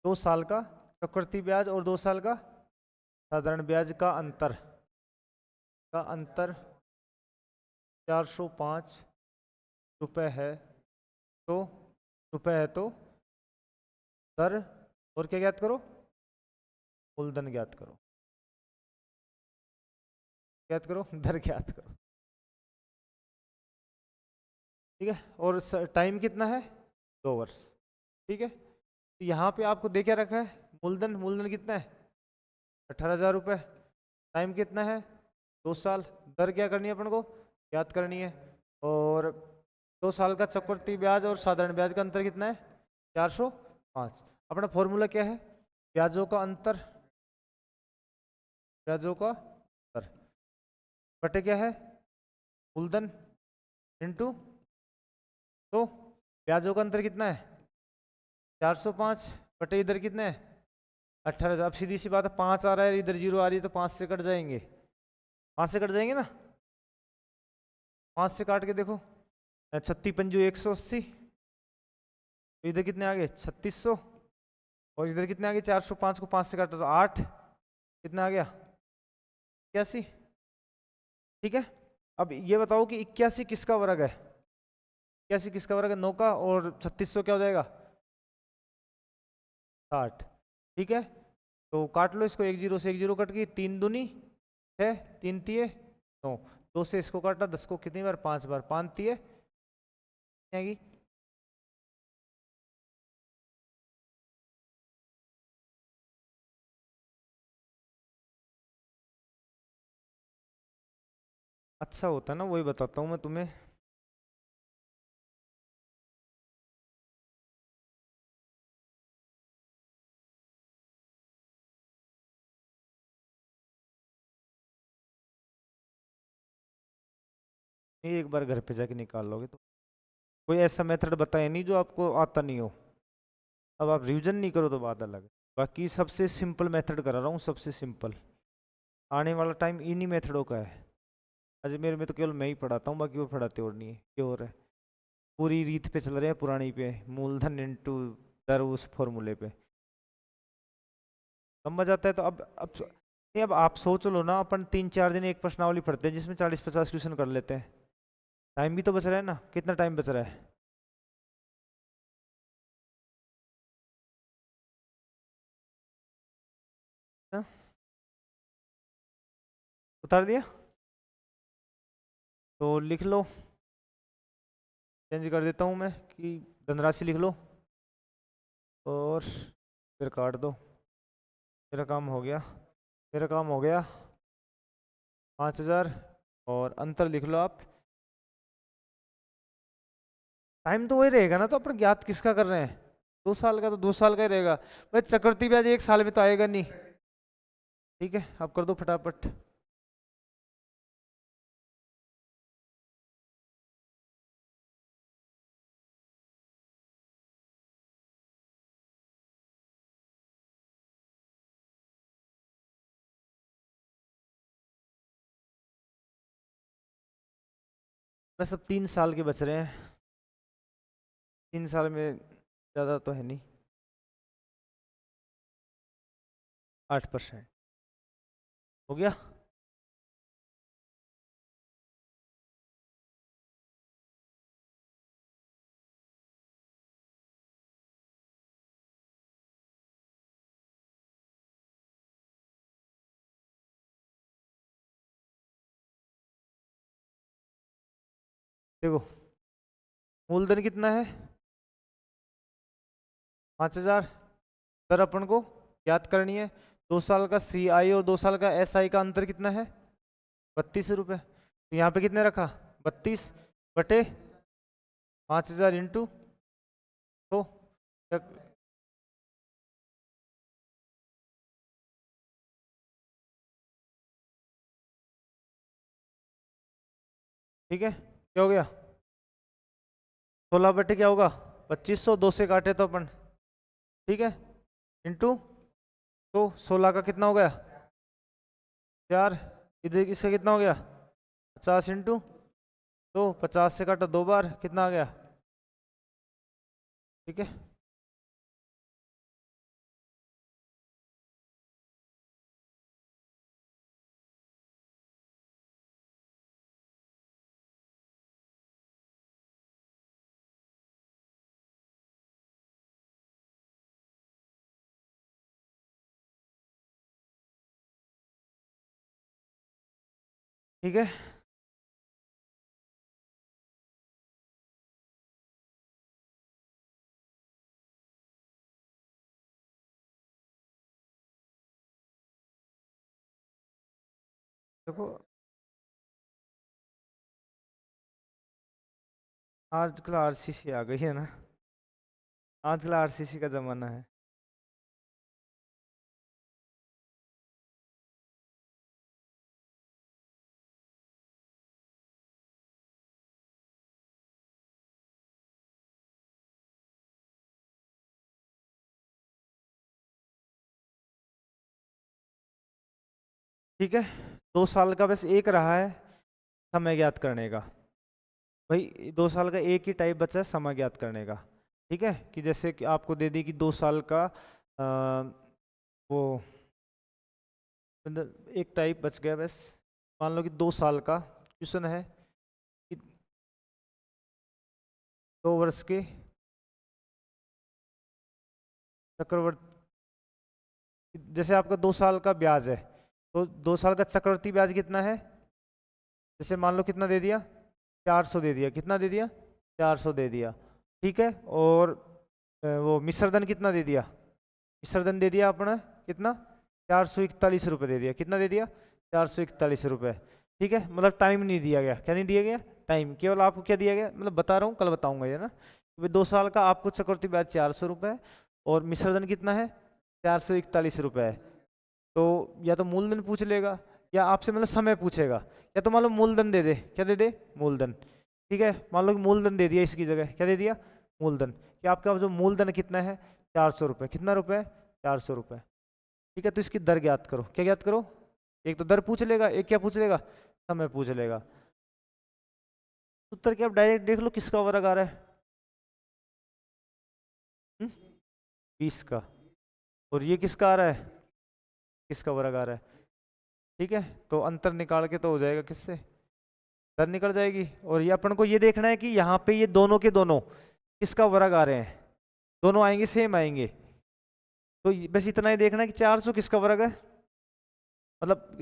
2 साल का चक्रवृद्धि ब्याज और 2 साल का साधारण ब्याज का अंतर 405 रुपए है। तो रुपए है तो दर, और क्या ज्ञात करो? मूलधन ज्ञात करो। ज्ञात करो, दर ज्ञात करो। ठीक है, और टाइम कितना है? 2 वर्ष। ठीक है, तो यहाँ पे आपको दे क्या रखा है? मूलधन, मूलधन कितना है? 18,000 रुपये। टाइम कितना है? 2 साल। दर क्या करनी है अपन को? याद करनी है। और 2 साल का चक्रवृद्धि ब्याज और साधारण ब्याज का अंतर कितना है? 405। अपना फॉर्मूला क्या है? ब्याजों का अंतर, ब्याजों का अंतर बटे क्या है? मूलधन इंटू, तो ब्याजों का अंतर कितना है? 405 बटे इधर कितने है? 18। अब सीधी सी बात है, 5 आ रहा है, इधर 0 आ रही है, तो 5 से कट जाएंगे। 5 से कट जाएंगे ना? 5 से काट के देखो, 36 पंजू 180। इधर कितने आ गए? 3600। और इधर कितने आ गए? 405 को 5 से काटो तो 8। कितना आ गया? 81। ठीक है, अब ये बताओ कि 81 किसका वर्ग है? 81 किसका वर्ग है? 9 का। और 3600 क्या हो जाएगा? 60। ठीक है, तो काट लो इसको, 1 0 से 1 0 कट गई, 3 दूनी 6, 3 तिये 9। 2 से इसको काटा, 10 को कितनी बार? 5 बार। 5 तिये आएगी। अच्छा होता है ना, वही बताता हूँ मैं तुम्हें। ये एक बार घर पे जाके निकाल लोगे तो। कोई ऐसा मेथड बताया नहीं जो आपको आता नहीं हो। अब आप रिवीजन नहीं करो तो बात अलग है। बाकी सबसे सिंपल मेथड करा रहा हूँ, सबसे सिंपल। आने वाला टाइम इन्हीं मेथडों का है। अजमेर में तो केवल मैं ही पढ़ाता हूँ, बाकी वो पढ़ाते और नहीं है, ये और है। पूरी रीत पे चल रहे हैं, पुरानी पे, मूलधन इंटू दर, उस फॉर्मूले पे समझ आता है। तो अब नहीं, अब आप सोच लो ना, अपन 3 4 दिन एक प्रश्नावली पढ़ते हैं जिसमें 40 50 क्वेश्चन कर लेते हैं। टाइम भी तो बच रहा है ना, कितना टाइम बच रहा है? हाँ? उतार दिया? तो लिख लो, चेंज कर देता हूँ मैं कि धनराशि लिख लो और फिर काट दो। मेरा काम हो गया, मेरा काम हो गया। 5,000। और अंतर लिख लो आप। टाइम तो वही रहेगा ना, तो अपन ज्ञात किसका कर रहे हैं? 2 साल का, तो 2 साल का ही रहेगा भाई। चक्रवृद्धि ब्याज 1 साल में तो आएगा नहीं। ठीक है, आप कर दो फटाफट। बस अब 3 साल के बच रहे हैं। 3 साल में ज़्यादा तो है नहीं। 8% हो गया। देखो मूलधन कितना है 5,000। दर अपन को याद करनी है। 2 साल का CI और 2 साल का SI का अंतर कितना है 32 रुपये। तो यहाँ पे कितने रखा 32 बटे 5,000 इंटू तो ठीक है क्या हो गया 16 बटे क्या होगा 2500। 2 से काटे तो अपन ठीक है इंटू तो 16 का कितना हो गया 4। इधर इसका कितना हो गया 50 इंटू तो 50 से काटा 2 बार कितना आ गया ठीक है। ठीक है देखो आजकल RCC आ गई है ना। आजकल RCC का जमाना है। ठीक है 2 साल का बस एक रहा है समय ज्ञात करने का। भाई 2 साल का एक ही टाइप बचा है समय ज्ञात करने का। ठीक है कि जैसे कि आपको दे दी कि 2 साल का वो मतलब एक टाइप बच गया बस। मान लो कि 2 साल का क्वेश्चन है कि 2 वर्ष के चक्रवर्ती जैसे आपका 2 साल का ब्याज है तो 2 साल का चक्रवर्ती ब्याज कितना है। जैसे मान लो कितना दे दिया 400 दे दिया। कितना दे दिया 400 दे दिया। ठीक है और वो मिश्रधन कितना दे दिया। मिश्रधन दे दिया अपना कितना 441 रुपये दे दिया। कितना दे दिया 441 रुपये। ठीक है मतलब टाइम नहीं दिया गया। क्या नहीं दिया गया टाइम। केवल आपको क्या दिया गया मतलब बता रहा हूँ कल बताऊंगा ये ना। 2 साल का आपको चक्रवर्ती ब्याज 400 रुपये और मिश्रधन कितना है 441 रुपये है। तो या तो मूलधन पूछ लेगा या आपसे मतलब समय पूछेगा या तो मान लो मूलधन दे दे। क्या दे दे मूलधन। ठीक है मान लो कि मूलधन दे दिया इसकी जगह क्या दे दिया मूलधन कि आपका जो मूलधन कितना है 400 रुपये। कितना रुपये 400 रुपये। ठीक है तो इसकी दर ज्ञात करो। क्या ज्ञात करो एक तो दर पूछ लेगा एक क्या पूछ लेगा समय पूछ लेगा। उत्तर क्या आप डायरेक्ट देख लो किसका वर्ग आ रहा है 20 का। और ये किसका आ रहा है किसका वर्ग आ रहा है। ठीक है तो अंतर निकाल के तो हो जाएगा किससे दर निकल जाएगी। और ये अपन को ये देखना है कि यहाँ पे ये दोनों के दोनों किसका वर्ग आ रहे हैं। दोनों आएंगे सेम आएंगे। तो बस इतना ही देखना है कि 400 किसका वर्ग है मतलब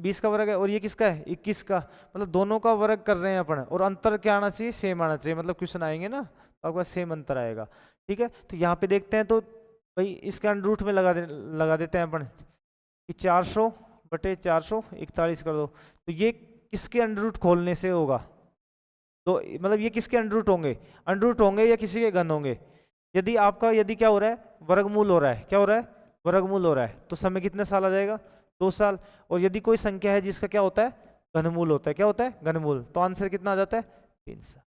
20 का वर्ग है और ये किसका है 21 का। मतलब दोनों का वर्ग कर रहे हैं अपन और अंतर क्या आना चाहिए सेम आना चाहिए। मतलब क्वेश्चन आएंगे ना तो आपका सेम अंतर आएगा। ठीक है तो यहाँ पे देखते हैं तो भाई इसके अंडर रूट में लगा देते हैं अपन कि 400 बटे 441 कर दो। तो ये किसके अंडर रूट खोलने से होगा। तो मतलब ये किसके अंडर रूट होंगे अंडर रूट होंगे या किसी के घन होंगे। यदि क्या हो रहा है वर्गमूल हो रहा है। क्या हो रहा है वर्गमूल हो रहा है तो समय कितने साल आ जाएगा 2 साल। और यदि कोई संख्या है जिसका क्या होता है घनमूल होता है। क्या होता है घनमूल। तो आंसर कितना आ जाता है 3 साल।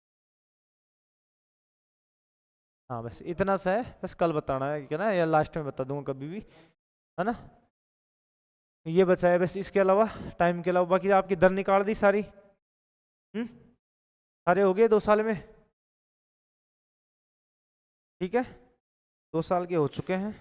हाँ बस इतना सा है बस कल बताना है क्या ना या लास्ट में बता दूंगा कभी भी है ना। ये बचा है बस इसके अलावा टाइम के अलावा बाकी आपकी दर निकाल दी सारी। सारे हो गए 2 साल में। ठीक है 2 साल के हो चुके हैं।